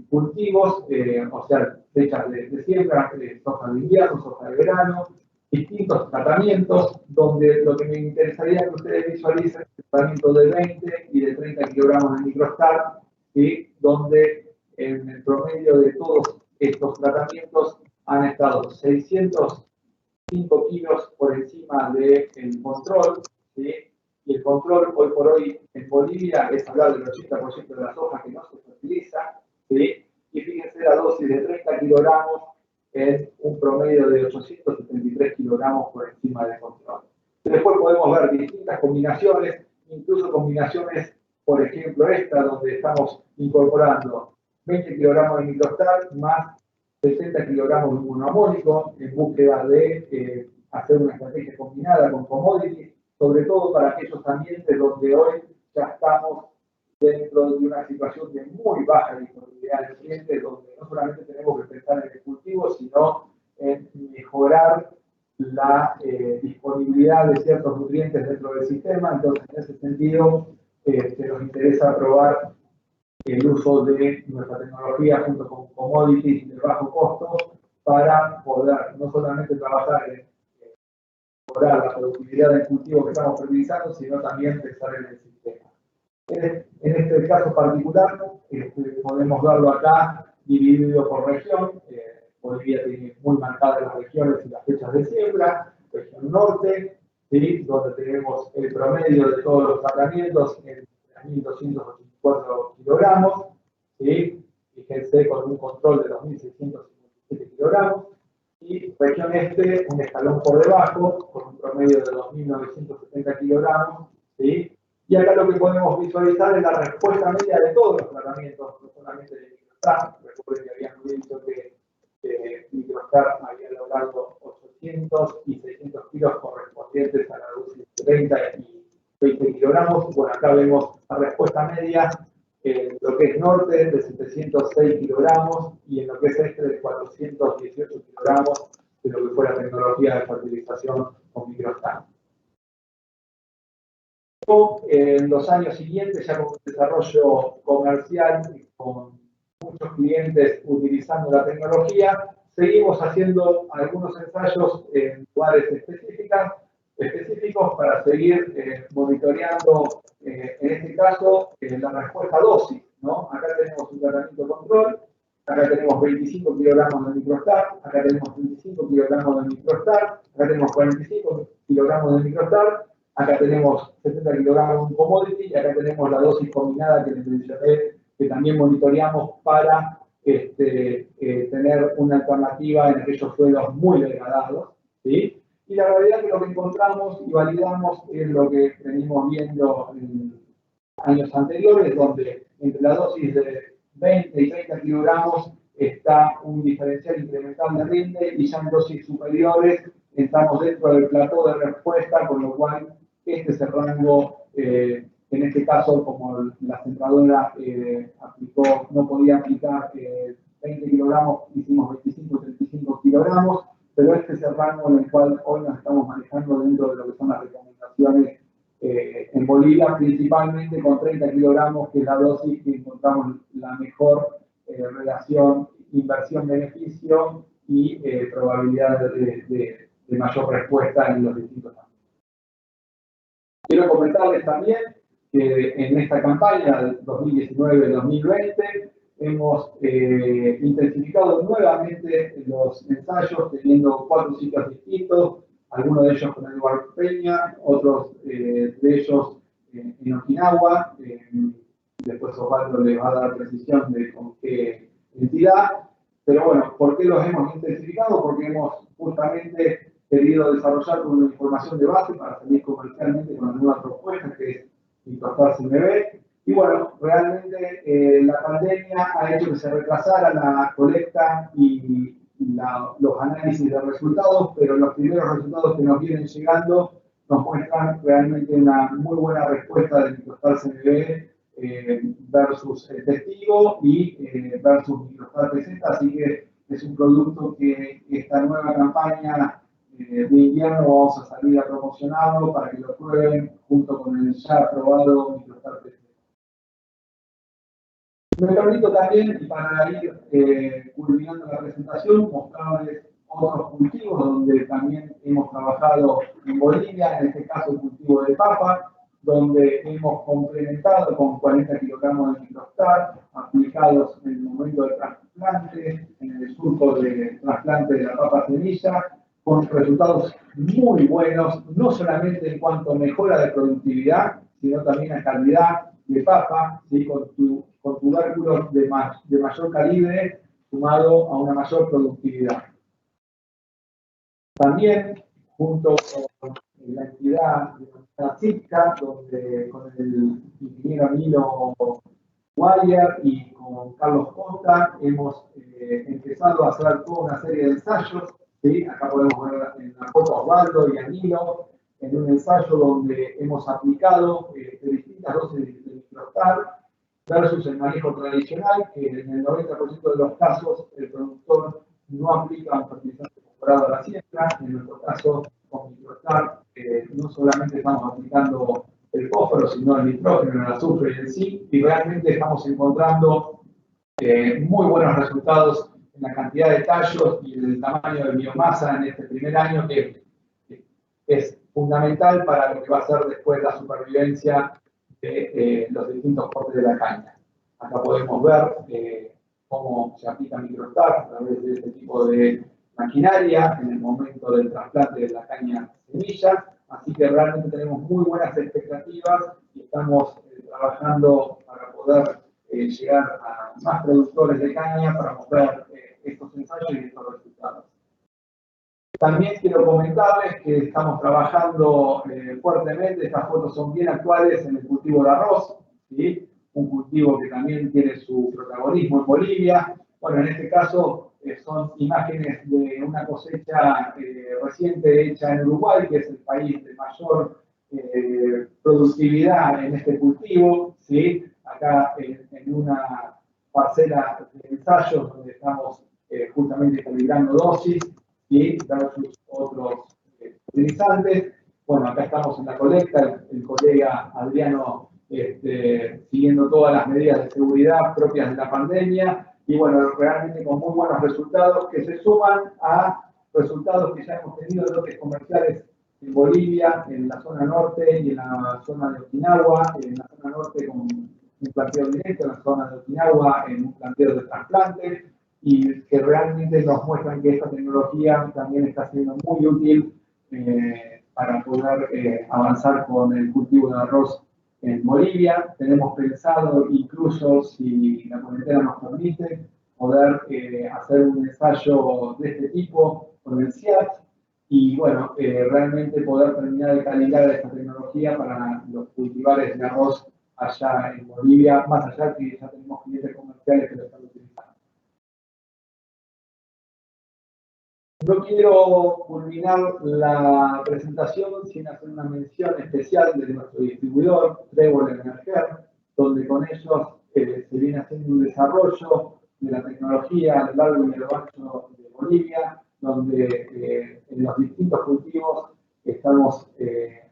cultivos, o sea, fechas de siembra, soja de invierno, soja de verano, distintos tratamientos, donde lo que me interesaría que ustedes visualicen es el tratamiento de 20 y de 30 kilogramos de microstar, ¿sí?, donde en el promedio de todos estos tratamientos han estado 605 kilos por encima del control, ¿sí? Y el control hoy por hoy en Bolivia es hablar del 80% de la soja que no se fertiliza, ¿sí? Y fíjense la dosis de 30 kilogramos en un promedio de 873 kilogramos por encima del control. Después podemos ver distintas combinaciones, incluso combinaciones, por ejemplo esta, donde estamos incorporando 20 kilogramos de microstar más 60 kilogramos de monoamónico en búsqueda de hacer una estrategia combinada con commodities, sobre todo para aquellos ambientes donde hoy ya estamos dentro de una situación de muy baja disponibilidad de nutrientes, donde no solamente tenemos que pensar en el cultivo, sino en mejorar la disponibilidad de ciertos nutrientes dentro del sistema. Entonces, en ese sentido, nos interesa probar el uso de nuestra tecnología junto con commodities de bajo costo para poder no solamente trabajar en mejorar la productividad del cultivo que estamos fertilizando, sino también pensar en el sistema. En este caso particular, podemos verlo acá dividido por región. Bolivia tiene muy marcadas las regiones y las fechas de siembra. Región norte, ¿sí?, donde tenemos el promedio de todos los tratamientos en 1.284 kilogramos, ¿sí?, fíjense, con un control de 2.657 kilogramos. Y región este, un escalón por debajo, con un promedio de 2.970 kilogramos, ¿sí? Y acá lo que podemos visualizar es la respuesta media de todos los tratamientos, no solamente de microstar. Recuerden que habíamos dicho que microstar había logrado 800 y 600 kilos correspondientes a la dosis de 30 y 20 kilogramos. Bueno, acá vemos la respuesta media en lo que es norte de 706 kilogramos y en lo que es este de 418 kilogramos de lo que fue la tecnología de fertilización con microstar. En los años siguientes, ya con un desarrollo comercial y con muchos clientes utilizando la tecnología, seguimos haciendo algunos ensayos en lugares específicos para seguir monitoreando, en este caso, la respuesta dosis, ¿no? Acá tenemos un tratamiento control, acá tenemos 25 kilogramos de microstar, acá tenemos 25 kilogramos de microstar, acá tenemos 45 kilogramos de microstar, acá tenemos 70 kilogramos de commodity y acá tenemos la dosis combinada que les mencioné, que también monitoreamos para tener una alternativa en aquellos suelos muy degradados, ¿sí? Y la realidad es que lo que encontramos y validamos es lo que venimos viendo en años anteriores, donde entre la dosis de 20 y 30 kilogramos está un diferencial incremental de rinde y ya en dosis superiores estamos dentro del plató de respuesta, con lo cual este es el rango, en este caso, como la centradora aplicó, no podía aplicar 20 kilogramos, hicimos 25-35 kilogramos, pero este es el rango en el cual hoy nos estamos manejando dentro de lo que son las recomendaciones en Bolivia, principalmente con 30 kilogramos, que es la dosis que encontramos la mejor relación inversión-beneficio y probabilidad de mayor respuesta en los distintos ámbitos. Quiero comentarles también que en esta campaña 2019-2020 hemos intensificado nuevamente los ensayos, teniendo 4 sitios distintos, algunos de ellos con Eduardo Peña, otros de ellos en Okinawa. Después Osvaldo les va a dar precisión de con qué entidad. Pero bueno, ¿por qué los hemos intensificado? Porque hemos justamente querido desarrollar una información de base para salir comercialmente con una nueva propuesta que es Microstar CMB. Y bueno, realmente la pandemia ha hecho que se retrasara la colecta y los análisis de resultados, pero los primeros resultados que nos vienen llegando nos muestran realmente una muy buena respuesta de Microstar CMB versus el testigo y versus Microstar PZ, así que es un producto que esta nueva campaña de invierno vamos a salir a promocionarlo para que lo prueben junto con el ya aprobado Microstar PZ. Me permito también, para ir culminando la presentación, mostrarles otros cultivos donde también hemos trabajado en Bolivia, en este caso el cultivo de papa, donde hemos complementado con 40 kilogramos de Microstar aplicados en el momento del trasplante, en el surco de trasplante de la papa semilla, con resultados muy buenos, no solamente en cuanto a mejora de productividad, sino también a calidad de papa, ¿sí? con tubérculos de mayor calibre sumado a una mayor productividad. También, junto con la entidad de la CITCA, donde con el ingeniero Nilo Guayer y con Carlos Costa hemos empezado a hacer toda una serie de ensayos. ¿Sí? Acá podemos ver en la foto a Osvaldo y a Nilo, en un ensayo donde hemos aplicado distintas dosis de Microstar versus el manejo tradicional, que en el 90% de los casos el productor no aplica un fertilizante fosforado a la siembra. En nuestro caso, con Microstar, no solamente estamos aplicando el fósforo, sino el nitrógeno, el azufre y el zinc, y realmente estamos encontrando muy buenos resultados en la cantidad de tallos y el tamaño de biomasa en este primer año, que es fundamental para lo que va a ser después la supervivencia de los distintos cortes de la caña. Acá podemos ver cómo se aplica Microstar a través de este tipo de maquinaria en el momento del trasplante de la caña semilla, así que realmente tenemos muy buenas expectativas y estamos trabajando para poder llegar a más productores de caña para mostrar estos ensayos y estos resultados. También quiero comentarles que estamos trabajando fuertemente, estas fotos son bien actuales en el cultivo de arroz, ¿sí? Un cultivo que también tiene su protagonismo en Bolivia. Bueno, en este caso son imágenes de una cosecha reciente hecha en Uruguay, que es el país de mayor productividad en este cultivo, ¿sí? Acá en una parcela de ensayos donde estamos justamente calibrando dosis y versus otros utilizantes. Bueno, acá estamos en la colecta, el colega Adriano siguiendo todas las medidas de seguridad propias de la pandemia y bueno, realmente con muy buenos resultados que se suman a resultados que ya hemos tenido en lotes comerciales en Bolivia, en la zona norte y en la zona de Okinawa, en la zona norte con un planteo directo, en la zona de Okinawa en un planteo de trasplante, y que realmente nos muestran que esta tecnología también está siendo muy útil para poder avanzar con el cultivo de arroz en Bolivia. Tenemos pensado, incluso si la cuarentena nos permite, poder hacer un ensayo de este tipo con el CIAT y, bueno, realmente poder terminar de calibrar esta tecnología para los cultivares de arroz allá en Bolivia, más allá que ya tenemos clientes comerciales que lo están utilizando. No quiero culminar la presentación sin hacer una mención especial de nuestro distribuidor, Trébol Energer, donde con ellos se viene haciendo un desarrollo de la tecnología a lo largo y a lo ancho de Bolivia, donde en los distintos cultivos estamos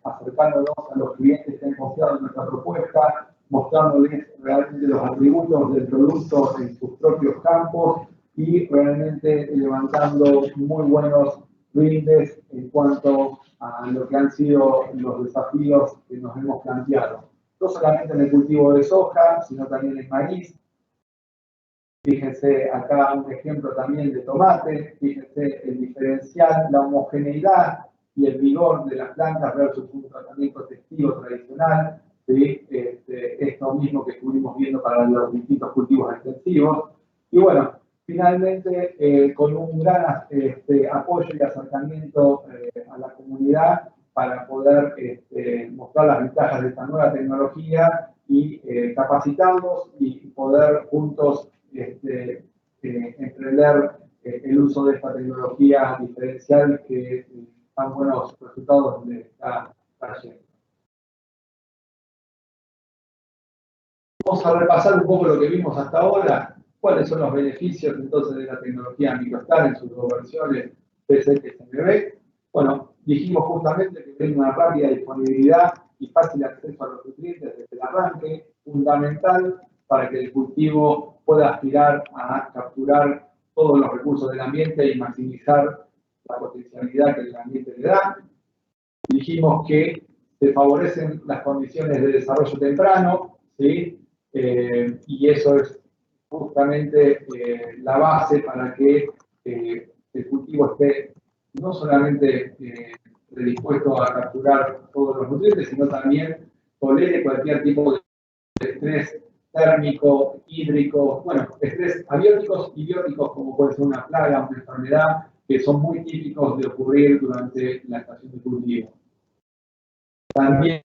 acercándonos a los clientes que han confiado en nuestra propuesta, mostrándoles realmente los atributos del producto en sus propios campos y realmente levantando muy buenos índices en cuanto a lo que han sido los desafíos que nos hemos planteado. No solamente en el cultivo de soja, sino también en maíz. Fíjense acá un ejemplo también de tomate, fíjense el diferencial, la homogeneidad y el vigor de las plantas versus un tratamiento testivo tradicional, ¿sí? Esto mismo que estuvimos viendo para los distintos cultivos extensivos. Y bueno, finalmente con un gran apoyo y acercamiento a la comunidad para poder mostrar las ventajas de esta nueva tecnología y capacitarnos y poder juntos emprender el uso de esta tecnología diferencial que tan buenos resultados le está trayendo. Vamos a repasar un poco lo que vimos hasta ahora. ¿Cuáles son los beneficios entonces de la tecnología MicroStar en sus dos versiones PCT-SMB? Bueno, dijimos justamente que tiene una rápida disponibilidad y fácil acceso a los nutrientes desde el arranque, fundamental para que el cultivo pueda aspirar a capturar todos los recursos del ambiente y maximizar la potencialidad que el ambiente le da. Dijimos que se favorecen las condiciones de desarrollo temprano, ¿sí? Y eso es justamente la base para que el cultivo esté no solamente predispuesto a capturar todos los nutrientes, sino también tolere cualquier tipo de estrés térmico, hídrico, bueno, estrés abióticos y bióticos, como puede ser una plaga, una enfermedad, que son muy típicos de ocurrir durante la estación de cultivo. También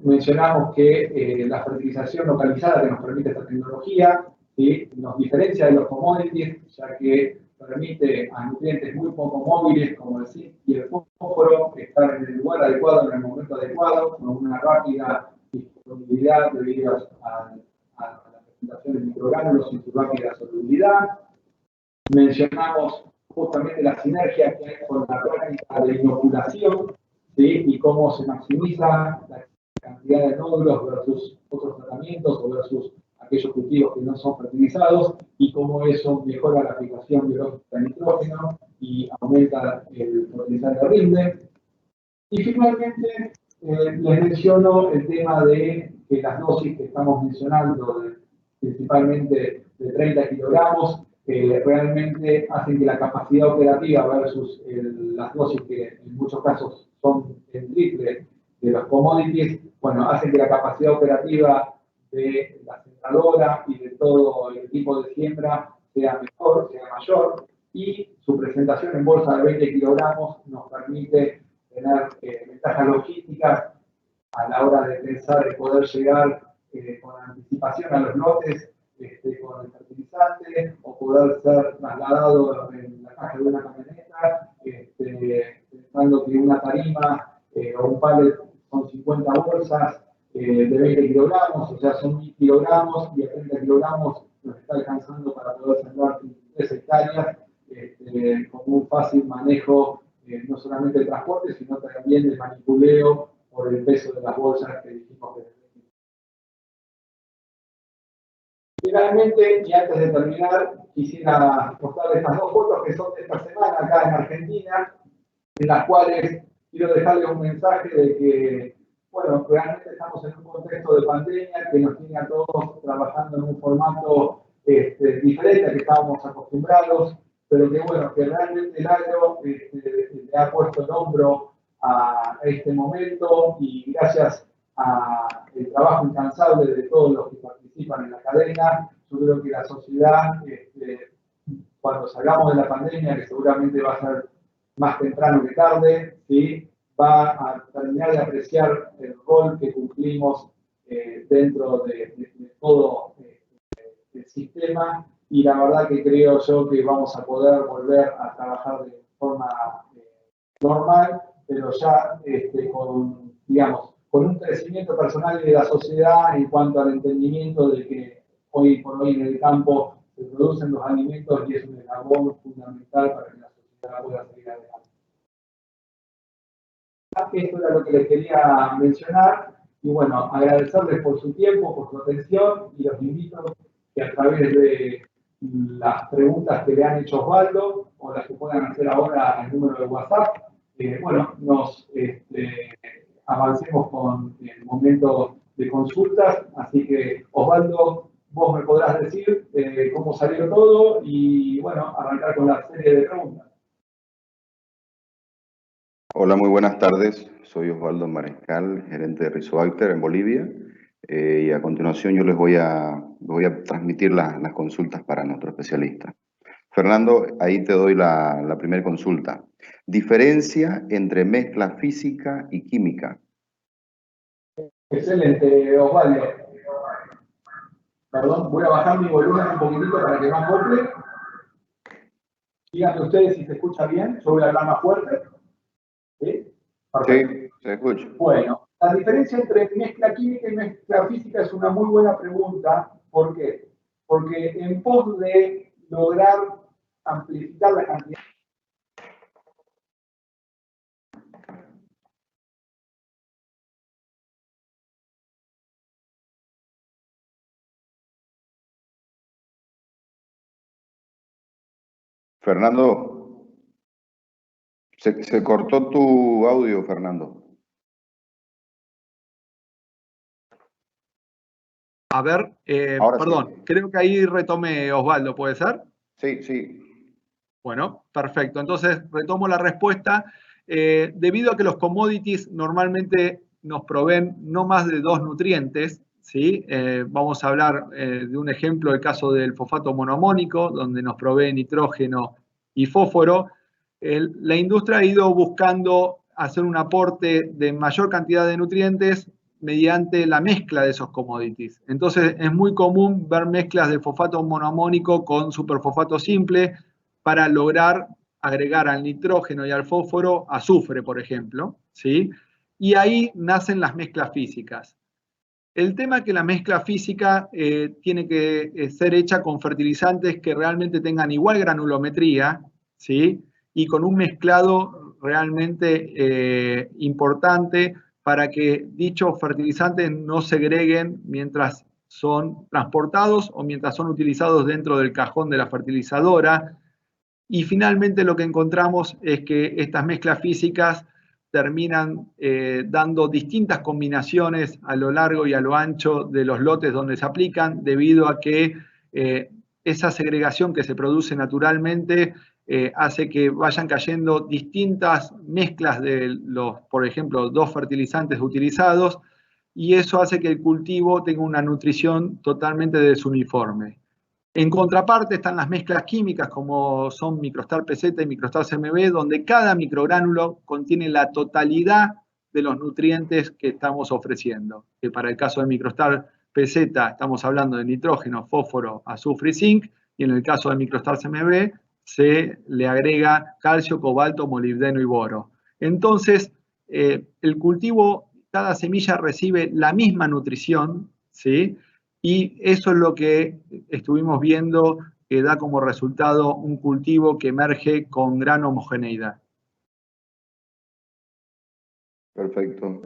mencionamos que la fertilización localizada que nos permite esta tecnología, ¿sí? Nos diferencia de los commodities, ya que permite a nutrientes muy poco móviles, como el zinc y el fósforo, estar en el lugar adecuado, en el momento adecuado, con una rápida disponibilidad debido a la presentación de microgránulos y su rápida solubilidad. Mencionamos justamente la sinergia que hay con la práctica de inoculación, ¿sí? Y cómo se maximiza la cantidad de nódulos versus otros tratamientos o versus aquellos cultivos que no son fertilizados y cómo eso mejora la aplicación biológica de nitrógeno y aumenta el potencial de rinde. Y finalmente les menciono el tema de que las dosis que estamos mencionando, principalmente de 30 kilogramos, realmente hacen que la capacidad operativa versus las dosis que en muchos casos son el triple de los commodities, bueno, hacen que la capacidad operativa de la sembradora y de todo el equipo de siembra sea mejor, sea mayor, y su presentación en bolsa de 20 kilogramos nos permite tener ventajas logísticas a la hora de pensar en poder llegar con anticipación a los lotes con el fertilizante o poder ser trasladado en la caja de una camioneta, pensando que una tarima o un pallet son 50 bolsas de 20 kilogramos, o sea, son 1000 kilogramos y a 30 kilogramos nos está alcanzando para poder sembrar 3 hectáreas con un fácil manejo no solamente de transporte, sino también de manipuleo por el peso de las bolsas que dijimos que finalmente, y antes de terminar, quisiera mostrar estas dos fotos que son de esta semana acá en Argentina, en las cuales quiero dejarles un mensaje de que, bueno, realmente estamos en un contexto de pandemia que nos tiene a todos trabajando en un formato diferente al que estábamos acostumbrados, pero que, bueno, que realmente el agro le ha puesto el hombro a este momento y gracias al trabajo incansable de todos los que participan en la cadena, yo creo que la sociedad, cuando salgamos de la pandemia, que seguramente va a ser más temprano que tarde, ¿sí? Va a terminar de apreciar el rol que cumplimos dentro de todo el sistema y la verdad que creo yo que vamos a poder volver a trabajar de forma normal, pero ya con, digamos, con un crecimiento personal de la sociedad en cuanto al entendimiento de que hoy por hoy en el campo se producen los alimentos y es un eslabón fundamental para que la sociedad pueda seguir adelante. Esto era lo que les quería mencionar y bueno, agradecerles por su tiempo, por su atención y los invito que a través de las preguntas que le han hecho Osvaldo o las que puedan hacer ahora al número de WhatsApp, bueno, nos avancemos con el momento de consultas. Así que, Osvaldo, vos me podrás decir cómo salió todo y, bueno, arrancar con la serie de preguntas. Hola, muy buenas tardes. Soy Osvaldo Mariscal, gerente de Rizobacter en Bolivia. Y a continuación yo les voy a transmitir las consultas para nuestro especialista. Fernando, ahí te doy la primera consulta. Diferencia entre mezcla física y química. Excelente, Osvaldo. Perdón, voy a bajar mi volumen un poquitito para que no acople. Díganme ustedes si se escucha bien. Yo voy a hablar más fuerte. ¿Sí? Perfecto. Sí, se escucha. Bueno, la diferencia entre mezcla química y mezcla física es una muy buena pregunta. ¿Por qué? Porque en pos de lograr amplificar la cantidad. Fernando, se cortó tu audio, Fernando. A ver, perdón, sí. Creo que ahí retomé, Osvaldo, ¿puede ser? Sí, sí. Bueno, perfecto. Entonces, retomo la respuesta. Debido a que los commodities normalmente nos proveen no más de 2 nutrientes, ¿sí? Vamos a hablar de un ejemplo, el caso del fosfato monoamónico, donde nos provee nitrógeno y fósforo. La industria ha ido buscando hacer un aporte de mayor cantidad de nutrientes mediante la mezcla de esos commodities. Entonces, es muy común ver mezclas de fosfato monoamónico con superfosfato simple para lograr agregar al nitrógeno y al fósforo azufre, por ejemplo, ¿sí? Y ahí nacen las mezclas físicas. El tema es que la mezcla física tiene que ser hecha con fertilizantes que realmente tengan igual granulometría, ¿sí? Y con un mezclado realmente importante para que dichos fertilizantes no segreguen mientras son transportados o mientras son utilizados dentro del cajón de la fertilizadora. Y finalmente lo que encontramos es que estas mezclas físicas terminan dando distintas combinaciones a lo largo y a lo ancho de los lotes donde se aplican, debido a que esa segregación que se produce naturalmente hace que vayan cayendo distintas mezclas de los, por ejemplo, 2 fertilizantes utilizados, y eso hace que el cultivo tenga una nutrición totalmente desuniforme. En contraparte están las mezclas químicas, como son Microstar PZ y Microstar CMB, donde cada microgránulo contiene la totalidad de los nutrientes que estamos ofreciendo. Que para el caso de Microstar PZ estamos hablando de nitrógeno, fósforo, azufre y zinc, y en el caso de Microstar CMB se le agrega calcio, cobalto, molibdeno y boro. Entonces, el cultivo, cada semilla recibe la misma nutrición, ¿sí? Y eso es lo que estuvimos viendo, que da como resultado un cultivo que emerge con gran homogeneidad. Perfecto.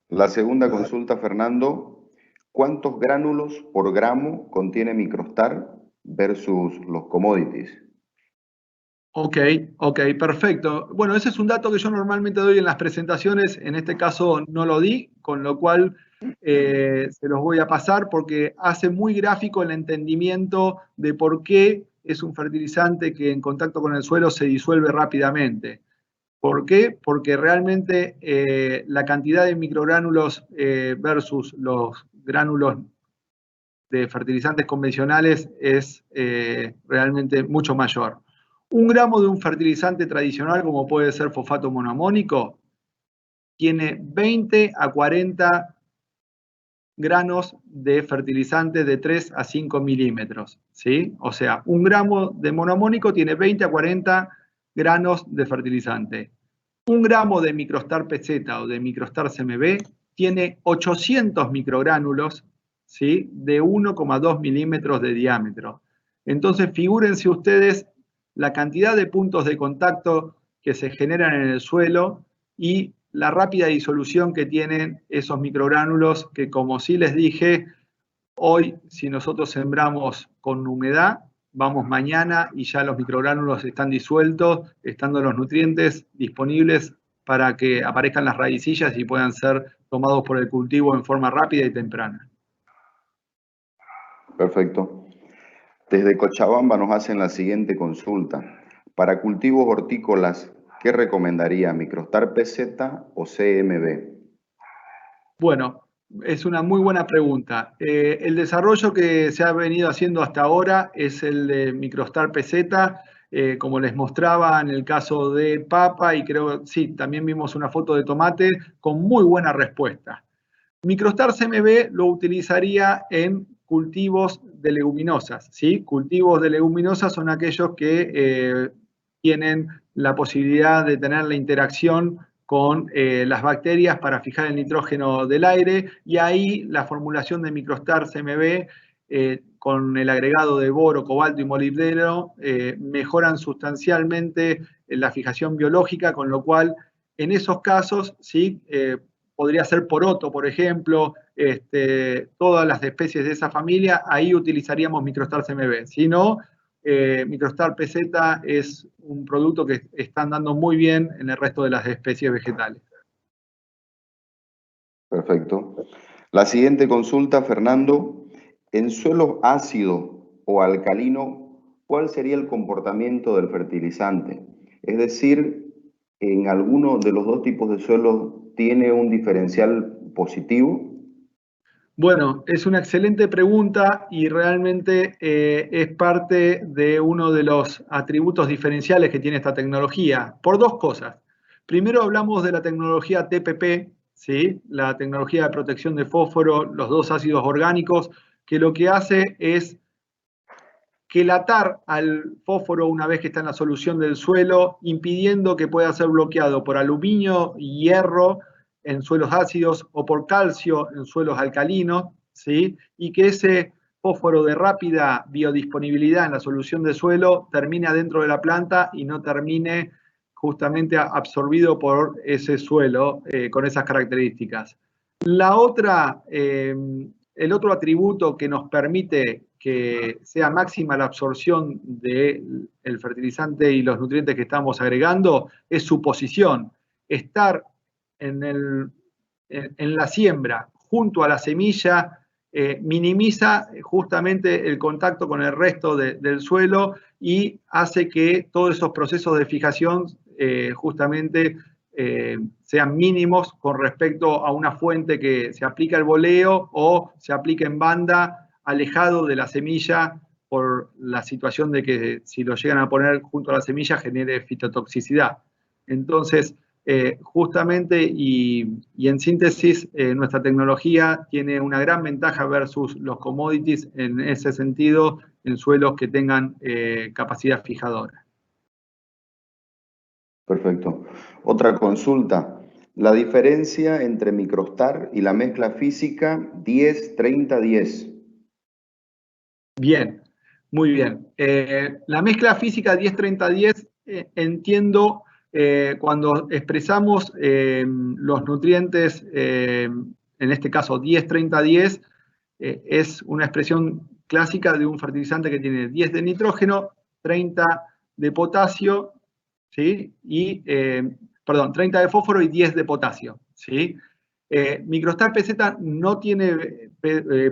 La segunda consulta, Fernando. ¿Cuántos gránulos por gramo contiene Microstar versus los commodities? Ok, perfecto. Bueno, ese es un dato que yo normalmente doy en las presentaciones, en este caso no lo di, con lo cual se los voy a pasar porque hace muy gráfico el entendimiento de por qué es un fertilizante que en contacto con el suelo se disuelve rápidamente. ¿Por qué? Porque realmente la cantidad de microgránulos versus los gránulos de fertilizantes convencionales es realmente mucho mayor. 1 gramo de un fertilizante tradicional, como puede ser fosfato monoamónico, tiene 20 a 40 granos de fertilizante de 3 a 5 milímetros, ¿sí? O sea, 1 gramo de monoamónico tiene 20 a 40 granos de fertilizante. 1 gramo de Microstar PZ o de Microstar CMB tiene 800 microgránulos, ¿sí? De 1,2 milímetros de diámetro. Entonces, figúrense ustedes la cantidad de puntos de contacto que se generan en el suelo y la rápida disolución que tienen esos microgránulos que, como sí les dije, hoy si nosotros sembramos con humedad, vamos mañana y ya los microgránulos están disueltos, estando los nutrientes disponibles para que aparezcan las raicillas y puedan ser tomados por el cultivo en forma rápida y temprana. Perfecto. Desde Cochabamba nos hacen la siguiente consulta. Para cultivos hortícolas, ¿qué recomendaría? ¿Microstar PZ o CMB? Bueno, es una muy buena pregunta. El desarrollo que se ha venido haciendo hasta ahora es el de Microstar PZ, como les mostraba en el caso de papa, y creo, sí, también vimos una foto de tomate con muy buena respuesta. Microstar CMB lo utilizaría en cultivos de leguminosas, ¿sí? Cultivos de leguminosas son aquellos que tienen la posibilidad de tener la interacción con las bacterias para fijar el nitrógeno del aire, y ahí la formulación de Microstar CMB con el agregado de boro, cobalto y molibdeno mejoran sustancialmente la fijación biológica, con lo cual en esos casos, ¿sí? Podría ser poroto, por ejemplo, todas las especies de esa familia, ahí utilizaríamos Microstar CMB. Si no, Microstar PZ es un producto que está andando muy bien en el resto de las especies vegetales. Perfecto. La siguiente consulta, Fernando. En suelos ácidos o alcalino, ¿cuál sería el comportamiento del fertilizante? Es decir, ¿en alguno de los dos tipos de suelos tiene un diferencial positivo? Bueno, es una excelente pregunta y realmente es parte de uno de los atributos diferenciales que tiene esta tecnología, por dos cosas. Primero hablamos de la tecnología TPP, ¿sí? La tecnología de protección de fósforo, los dos ácidos orgánicos, que lo que hace es quelatar al fósforo una vez que está en la solución del suelo, impidiendo que pueda ser bloqueado por aluminio y hierro en suelos ácidos o por calcio en suelos alcalinos, ¿sí? Y que ese fósforo de rápida biodisponibilidad en la solución de suelo termine dentro de la planta y no termine justamente absorbido por ese suelo con esas características. La otra, el otro atributo que nos permite que sea máxima la absorción del fertilizante y los nutrientes que estamos agregando es su posición. Estar en la siembra junto a la semilla minimiza justamente el contacto con el resto del suelo y hace que todos esos procesos de fijación justamente sean mínimos con respecto a una fuente que se aplica el boleo o se aplica en banda alejado de la semilla por la situación de que si lo llegan a poner junto a la semilla genere fitotoxicidad. Entonces, justamente y en síntesis, nuestra tecnología tiene una gran ventaja versus los commodities en ese sentido en suelos que tengan capacidad fijadora. Perfecto. Otra consulta. La diferencia entre Microstar y la mezcla física 10-30-10. Bien, muy bien. La mezcla física 10-30-10 entiendo cuando expresamos los nutrientes, en este caso 10-30-10, es una expresión clásica de un fertilizante que tiene 10 de nitrógeno, 30 de potasio, ¿sí? Y, perdón, 30 de fósforo y 10 de potasio, ¿sí? Microstar PZ no tiene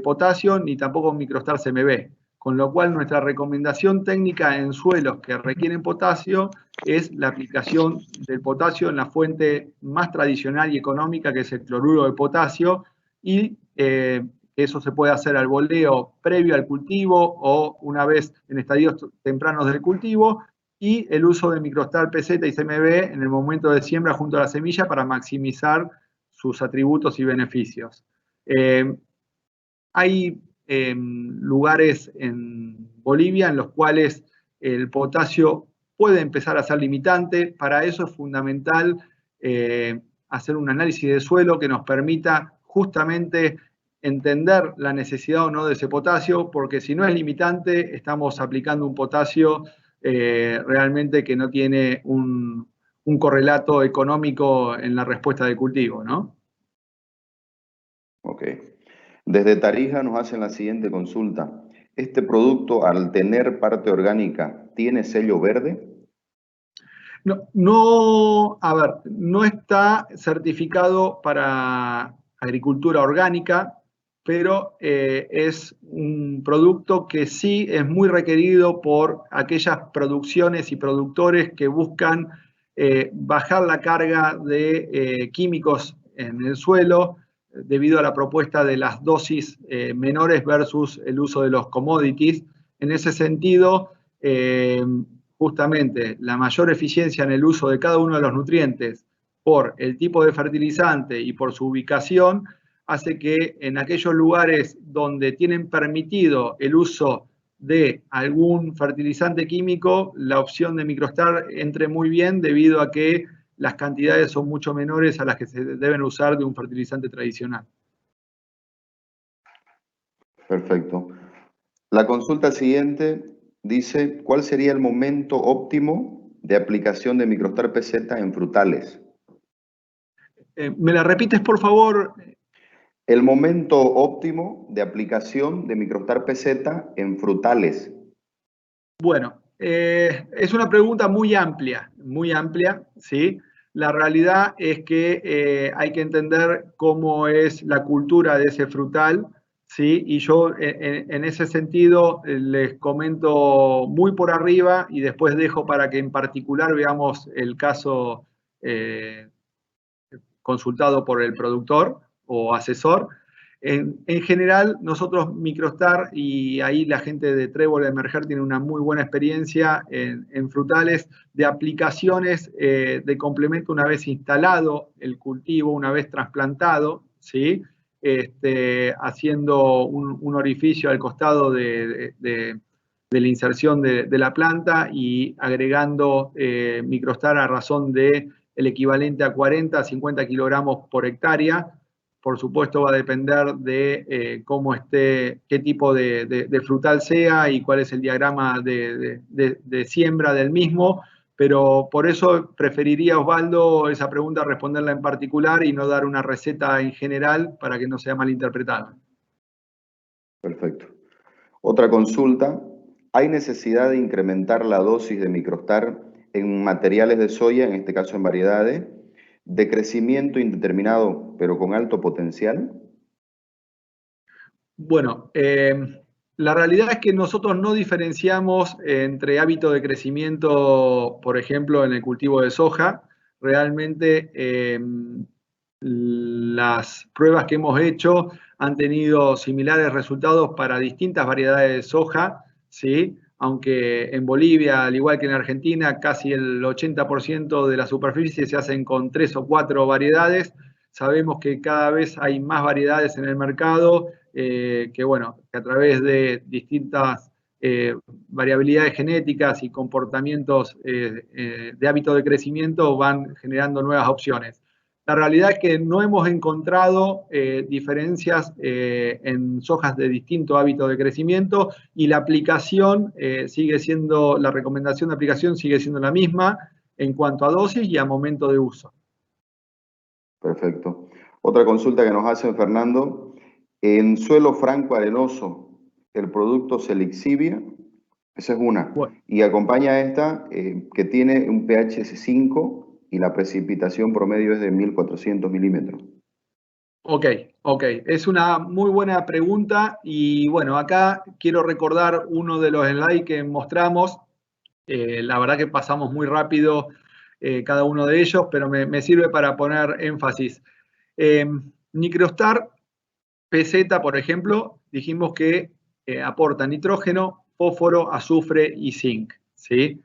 potasio ni tampoco Microstar CMB, con lo cual nuestra recomendación técnica en suelos que requieren potasio es la aplicación del potasio en la fuente más tradicional y económica, que es el cloruro de potasio, y eso se puede hacer al boleo previo al cultivo o una vez en estadios tempranos del cultivo, y el uso de Microstar PZ y CMB en el momento de siembra junto a la semilla para maximizar sus atributos y beneficios. Hay lugares en Bolivia en los cuales el potasio puede empezar a ser limitante. Para eso es fundamental hacer un análisis de suelo que nos permita justamente entender la necesidad o no de ese potasio, porque si no es limitante, estamos aplicando un potasio realmente que no tiene un correlato económico en la respuesta del cultivo, ¿no? Ok. Desde Tarija nos hacen la siguiente consulta. ¿Este producto, al tener parte orgánica, tiene sello verde? A ver, no está certificado para agricultura orgánica, pero es un producto que sí es muy requerido por aquellas producciones y productores que buscan bajar la carga de químicos en el suelo debido a la propuesta de las dosis menores versus el uso de los commodities. En ese sentido, justamente la mayor eficiencia en el uso de cada uno de los nutrientes por el tipo de fertilizante y por su ubicación hace que en aquellos lugares donde tienen permitido el uso de algún fertilizante químico, la opción de Microstar entre muy bien debido a que las cantidades son mucho menores a las que se deben usar de un fertilizante tradicional. Perfecto. La consulta siguiente dice, ¿cuál sería el momento óptimo de aplicación de Microstar PZ en frutales? ¿Me la repites, por favor? El momento óptimo de aplicación de Microstar PZ en frutales. Bueno, es una pregunta muy amplia, ¿sí? La realidad es que hay que entender cómo es la cultura de ese frutal, ¿sí? Y yo en ese sentido les comento muy por arriba y después dejo para que en particular veamos el caso consultado por el productor o asesor. En general, nosotros Microstar, y ahí la gente de Trébol Emerger tiene una muy buena experiencia en frutales, de aplicaciones de complemento una vez instalado el cultivo, una vez trasplantado, ¿sí? Haciendo un orificio al costado de la inserción de la planta y agregando Microstar a razón de el equivalente a 40 a 50 kilogramos por hectárea. Por supuesto va a depender de cómo esté, qué tipo de frutal sea y cuál es el diagrama de siembra del mismo, pero por eso preferiría, Osvaldo, esa pregunta responderla en particular y no dar una receta en general para que no sea malinterpretada. Perfecto. Otra consulta, ¿hay necesidad de incrementar la dosis de Microstar en materiales de soya, en este caso en variedades, de crecimiento indeterminado, pero con alto potencial? Bueno, la realidad es que nosotros no diferenciamos entre hábito de crecimiento, por ejemplo, en el cultivo de soja. Realmente las pruebas que hemos hecho han tenido similares resultados para distintas variedades de soja, ¿sí? Aunque en Bolivia, al igual que en Argentina, casi el 80% de la superficie se hacen con 3 o 4 variedades. Sabemos que cada vez hay más variedades en el mercado, que a través de distintas variabilidades genéticas y comportamientos de hábito de crecimiento van generando nuevas opciones. La realidad es que no hemos encontrado diferencias en sojas de distinto hábito de crecimiento y la aplicación la recomendación de aplicación sigue siendo la misma en cuanto a dosis y a momento de uso. Perfecto. Otra consulta que nos hace Fernando, en suelo franco arenoso, ¿el producto se lixivia? Esa es una. Bueno. Y acompaña a esta que tiene un pH 5 y la precipitación promedio es de 1400 milímetros. Ok. Es una muy buena pregunta y bueno, acá quiero recordar uno de los slides que mostramos. La verdad que pasamos muy rápido cada uno de ellos, pero me sirve para poner énfasis. Microstar PZ, por ejemplo, dijimos que aporta nitrógeno, fósforo, azufre y zinc, ¿sí?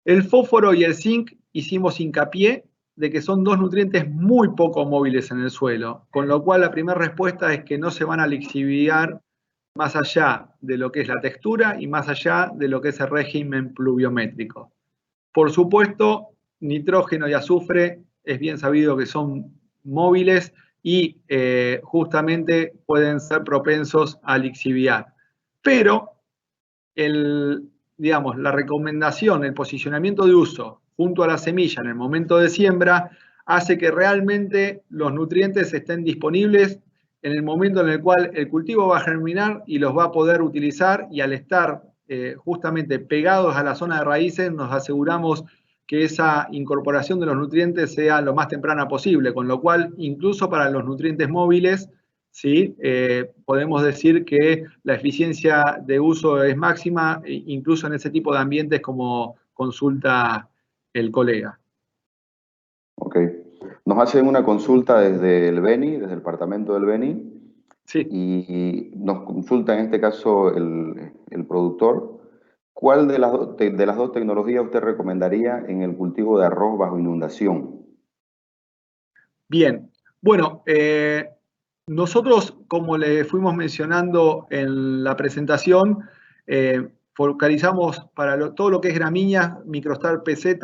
El fósforo y el zinc hicimos hincapié de que son dos nutrientes muy poco móviles en el suelo, con lo cual la primera respuesta es que no se van a lixiviar más allá de lo que es la textura y más allá de lo que es el régimen pluviométrico. Por supuesto, nitrógeno y azufre es bien sabido que son móviles y justamente pueden ser propensos a lixiviar. Pero la recomendación, el posicionamiento de uso junto a la semilla en el momento de siembra hace que realmente los nutrientes estén disponibles en el momento en el cual el cultivo va a germinar y los va a poder utilizar, y al estar justamente pegados a la zona de raíces, nos aseguramos que esa incorporación de los nutrientes sea lo más temprana posible, con lo cual incluso para los nutrientes móviles, ¿sí? Podemos decir que la eficiencia de uso es máxima, incluso en ese tipo de ambientes como consulta el colega. Ok. Nos hacen una consulta desde el Beni, desde el departamento del Beni, Sí. y nos consulta en este caso el productor. ¿Cuál de las dos tecnologías usted recomendaría en el cultivo de arroz bajo inundación? Bien, bueno, nosotros, como le fuimos mencionando en la presentación, focalizamos para todo lo que es gramíneas Microstar PZ,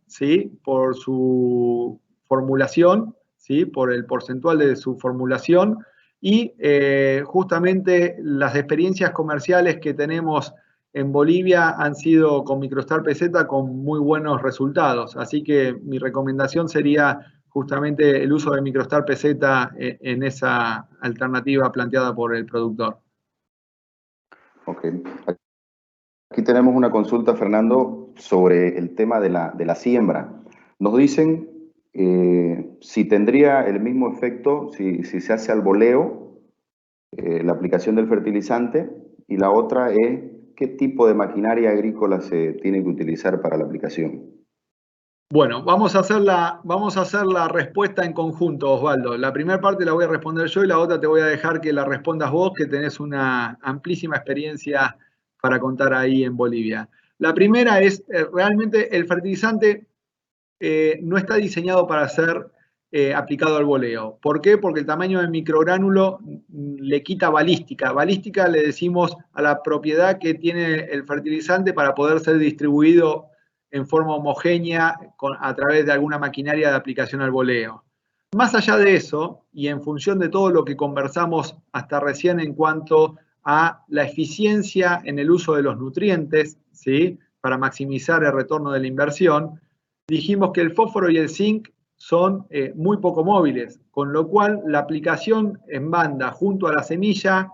¿sí? Por su formulación, ¿sí? Por el porcentual de su formulación, y justamente las experiencias comerciales que tenemos en Bolivia han sido con Microstar PZ con muy buenos resultados. Así que mi recomendación sería justamente el uso de Microstar PZ en esa alternativa planteada por el productor. Ok. Aquí tenemos una consulta, Fernando, sobre el tema de la siembra. Nos dicen si tendría el mismo efecto si se hace al boleo, la aplicación del fertilizante, y la otra es qué tipo de maquinaria agrícola se tiene que utilizar para la aplicación. Bueno, vamos a hacer la respuesta en conjunto, Osvaldo. La primera parte la voy a responder yo y la otra te voy a dejar que la respondas vos, que tenés una amplísima experiencia para contar ahí en Bolivia. La primera es, realmente el fertilizante no está diseñado para ser aplicado al boleo. ¿Por qué? Porque el tamaño del microgránulo le quita balística. Balística le decimos a la propiedad que tiene el fertilizante para poder ser distribuido en forma homogénea a través de alguna maquinaria de aplicación al boleo. Más allá de eso, y en función de todo lo que conversamos hasta recién en cuanto a la eficiencia en el uso de los nutrientes, ¿sí? Para maximizar el retorno de la inversión, dijimos que el fósforo y el zinc son muy poco móviles, con lo cual la aplicación en banda junto a la semilla,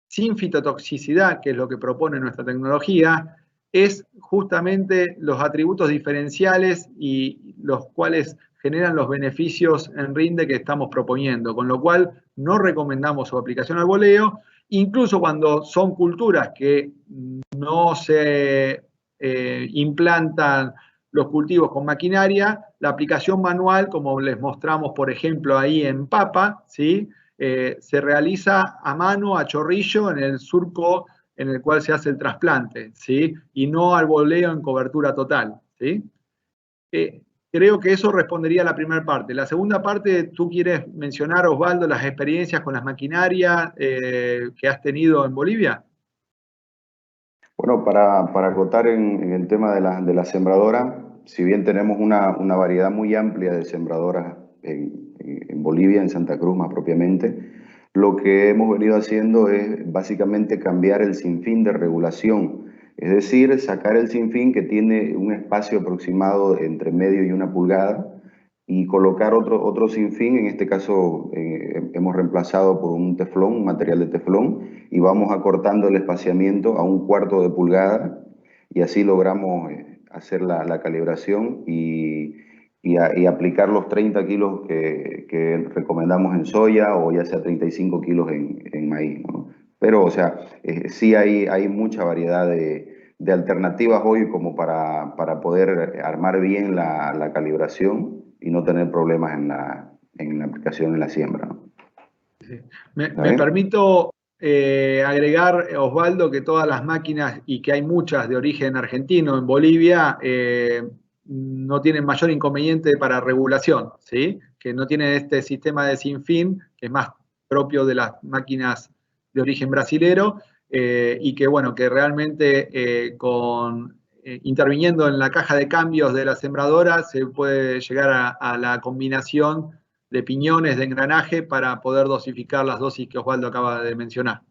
sin fitotoxicidad, que es lo que propone nuestra tecnología, es justamente los atributos diferenciales y los cuales generan los beneficios en rinde que estamos proponiendo, con lo cual no recomendamos su aplicación al boleo, incluso cuando son culturas que no se implantan los cultivos con maquinaria, la aplicación manual, como les mostramos, por ejemplo, ahí en papa, ¿sí? Se realiza a mano, a chorrillo, en el surco en el cual se hace el trasplante, ¿sí? Y no al boleo en cobertura total, ¿sí? Creo que eso respondería a la primera parte. La segunda parte, ¿tú quieres mencionar, Osvaldo, las experiencias con las maquinarias que has tenido en Bolivia? Bueno, para acotar en el tema de la sembradora, si bien tenemos una variedad muy amplia de sembradoras en Bolivia, en Santa Cruz más propiamente, lo que hemos venido haciendo es básicamente cambiar el sinfín de regulación, es decir, sacar el sinfín que tiene un espacio aproximado entre medio y 1 pulgada y colocar otro sinfín. En este caso hemos reemplazado por un teflón, un material de teflón, y vamos acortando el espaciamiento a 1/4 de pulgada, y así logramos hacer la calibración y aplicar los 30 kilos que recomendamos en soya, o ya sea 35 kilos en maíz, ¿no? Pero, o sea, sí hay mucha variedad de alternativas hoy como para poder armar bien la calibración y no tener problemas en la aplicación en la siembra, ¿no? Sí. Me permito agregar, Osvaldo, que todas las máquinas, y que hay muchas de origen argentino en Bolivia, no tienen mayor inconveniente para regulación, ¿sí? Que no tienen este sistema de sinfín, que es más propio de las máquinas de origen brasilero, y que, bueno, que realmente interviniendo en la caja de cambios de la sembradora se puede llegar a la combinación de piñones de engranaje para poder dosificar las dosis que Osvaldo acaba de mencionar.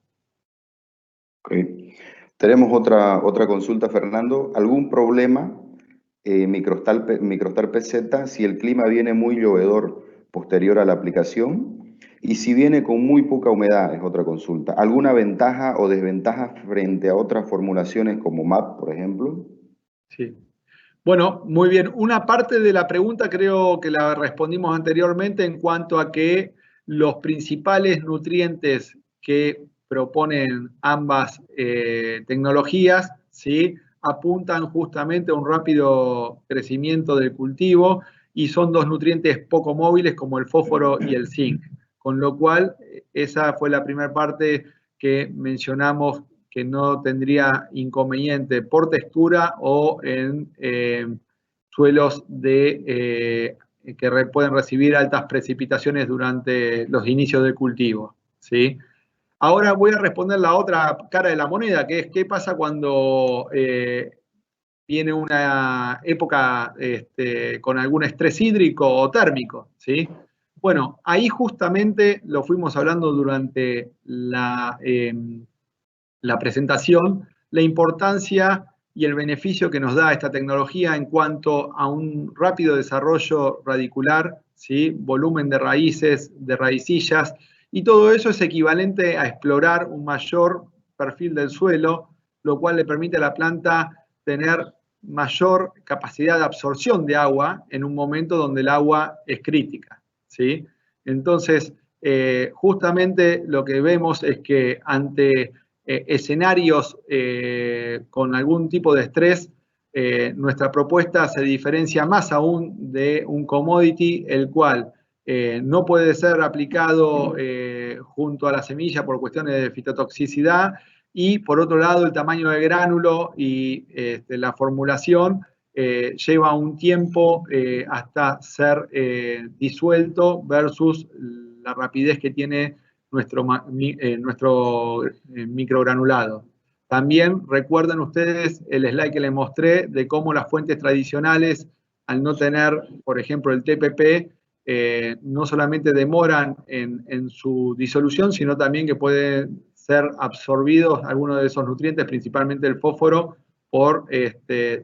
Okay. Tenemos otra consulta, Fernando. ¿Algún problema Microstar PZ si el clima viene muy llovedor posterior a la aplicación? Y si viene con muy poca humedad, es otra consulta. ¿Alguna ventaja o desventaja frente a otras formulaciones como MAP, por ejemplo? Sí. Bueno, muy bien. Una parte de la pregunta creo que la respondimos anteriormente en cuanto a que los principales nutrientes que proponen ambas tecnologías, ¿sí?, apuntan justamente a un rápido crecimiento del cultivo y son dos nutrientes poco móviles como el fósforo y el zinc. Con lo cual, esa fue la primera parte que mencionamos que no tendría inconveniente por textura o en suelos que pueden recibir altas precipitaciones durante los inicios del cultivo, ¿sí? Ahora voy a responder la otra cara de la moneda, que es qué pasa cuando viene una época con algún estrés hídrico o térmico, ¿sí? Bueno, ahí justamente lo fuimos hablando durante la presentación, la importancia y el beneficio que nos da esta tecnología en cuanto a un rápido desarrollo radicular, ¿sí?, volumen de raíces, de raicillas, y todo eso es equivalente a explorar un mayor perfil del suelo, lo cual le permite a la planta tener mayor capacidad de absorción de agua en un momento donde el agua es crítica, ¿sí? Entonces, justamente lo que vemos es que ante escenarios con algún tipo de estrés, nuestra propuesta se diferencia más aún de un commodity, el cual no puede ser aplicado junto a la semilla por cuestiones de fitotoxicidad, y por otro lado el tamaño del gránulo y la formulación lleva un tiempo hasta ser disuelto versus la rapidez que tiene nuestro microgranulado. También recuerden ustedes el slide que les mostré de cómo las fuentes tradicionales, al no tener, por ejemplo, el TPP, no solamente demoran en su disolución, sino también que pueden ser absorbidos algunos de esos nutrientes, principalmente el fósforo, por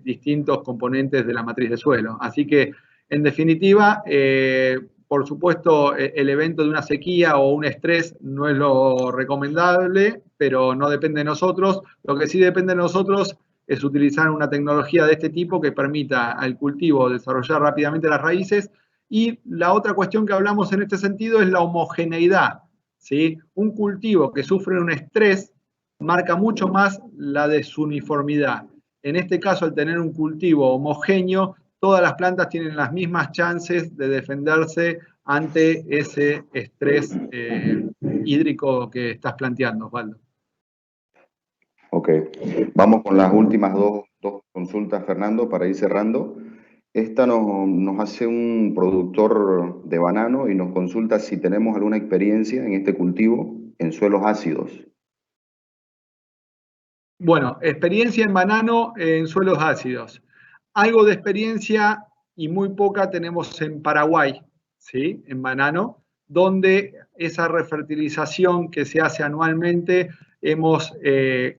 distintos componentes de la matriz de suelo. Así que, en definitiva, por supuesto, el evento de una sequía o un estrés no es lo recomendable, pero no depende de nosotros. Lo que sí depende de nosotros es utilizar una tecnología de este tipo que permita al cultivo desarrollar rápidamente las raíces. Y la otra cuestión que hablamos en este sentido es la homogeneidad, ¿sí? Un cultivo que sufre un estrés marca mucho más la desuniformidad. En este caso, al tener un cultivo homogéneo, todas las plantas tienen las mismas chances de defenderse ante ese estrés hídrico que estás planteando, Osvaldo. Ok, vamos con las últimas dos consultas, Fernando, para ir cerrando. Esta nos hace un productor de banano y nos consulta si tenemos alguna experiencia en este cultivo en suelos ácidos. Bueno, experiencia en banano en suelos ácidos. Algo de experiencia y muy poca tenemos en Paraguay, ¿sí?, en banano, donde esa refertilización que se hace anualmente hemos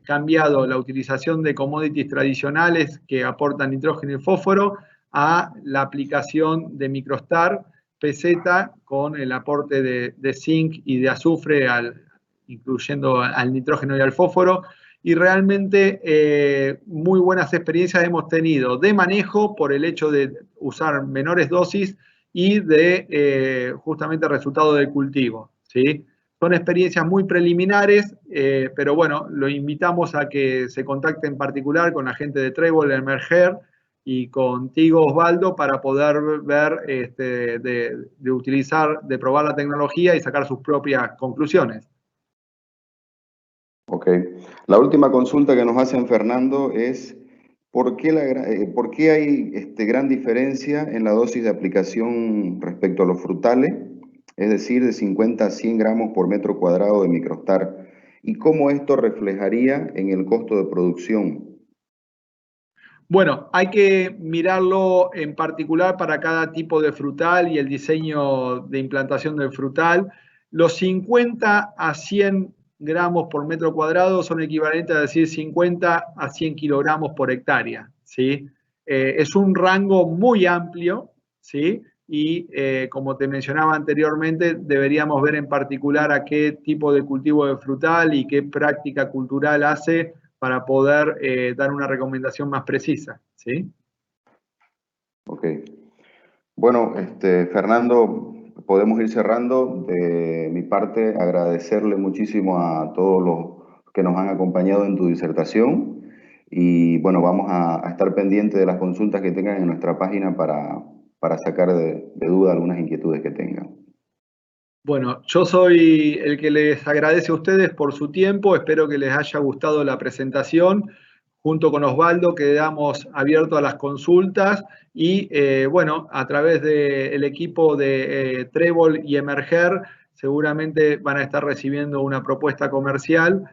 cambiado la utilización de commodities tradicionales que aportan nitrógeno y fósforo a la aplicación de Microstar PZ con el aporte de zinc y de azufre, incluyendo al nitrógeno y al fósforo. Y realmente muy buenas experiencias hemos tenido de manejo por el hecho de usar menores dosis y de justamente resultado del cultivo, ¿sí? Son experiencias muy preliminares, pero bueno, lo invitamos a que se contacte en particular con la gente de Trébol, Emerger, y contigo, Osvaldo, para poder ver, de utilizar, de probar la tecnología y sacar sus propias conclusiones. Ok. La última consulta que nos hacen, Fernando, es ¿por qué hay gran diferencia en la dosis de aplicación respecto a los frutales? Es decir, de 50 a 100 gramos por metro cuadrado de Microstar. ¿Y cómo esto reflejaría en el costo de producción? Bueno, hay que mirarlo en particular para cada tipo de frutal y el diseño de implantación del frutal. Los 50 a 100 gramos por metro cuadrado son equivalentes a decir 50 a 100 kilogramos por hectárea, ¿sí? Es un rango muy amplio, ¿sí? y como te mencionaba anteriormente, deberíamos ver en particular a qué tipo de cultivo de frutal y qué práctica cultural hace para poder dar una recomendación más precisa, ¿sí? Ok. Bueno, Fernando, podemos ir cerrando. De mi parte, agradecerle muchísimo a todos los que nos han acompañado en tu disertación. Y bueno, vamos a estar pendientes de las consultas que tengan en nuestra página para sacar de duda algunas inquietudes que tengan. Bueno, yo soy el que les agradece a ustedes por su tiempo, espero que les haya gustado la presentación. Junto con Osvaldo quedamos abiertos a las consultas y bueno, a través del equipo de Trébol y Emerger seguramente van a estar recibiendo una propuesta comercial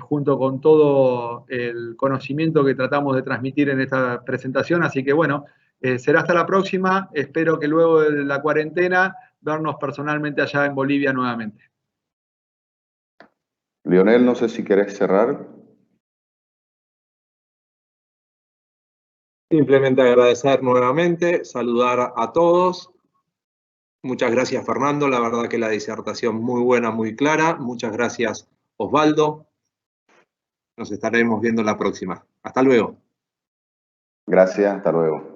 junto con todo el conocimiento que tratamos de transmitir en esta presentación. Así que bueno, será hasta la próxima. Espero que luego de la cuarentena vernos personalmente allá en Bolivia nuevamente. Lionel, no sé si querés cerrar. Simplemente agradecer nuevamente, saludar a todos. Muchas gracias, Fernando. La verdad que la disertación muy buena, muy clara. Muchas gracias, Osvaldo. Nos estaremos viendo la próxima. Hasta luego. Gracias, hasta luego.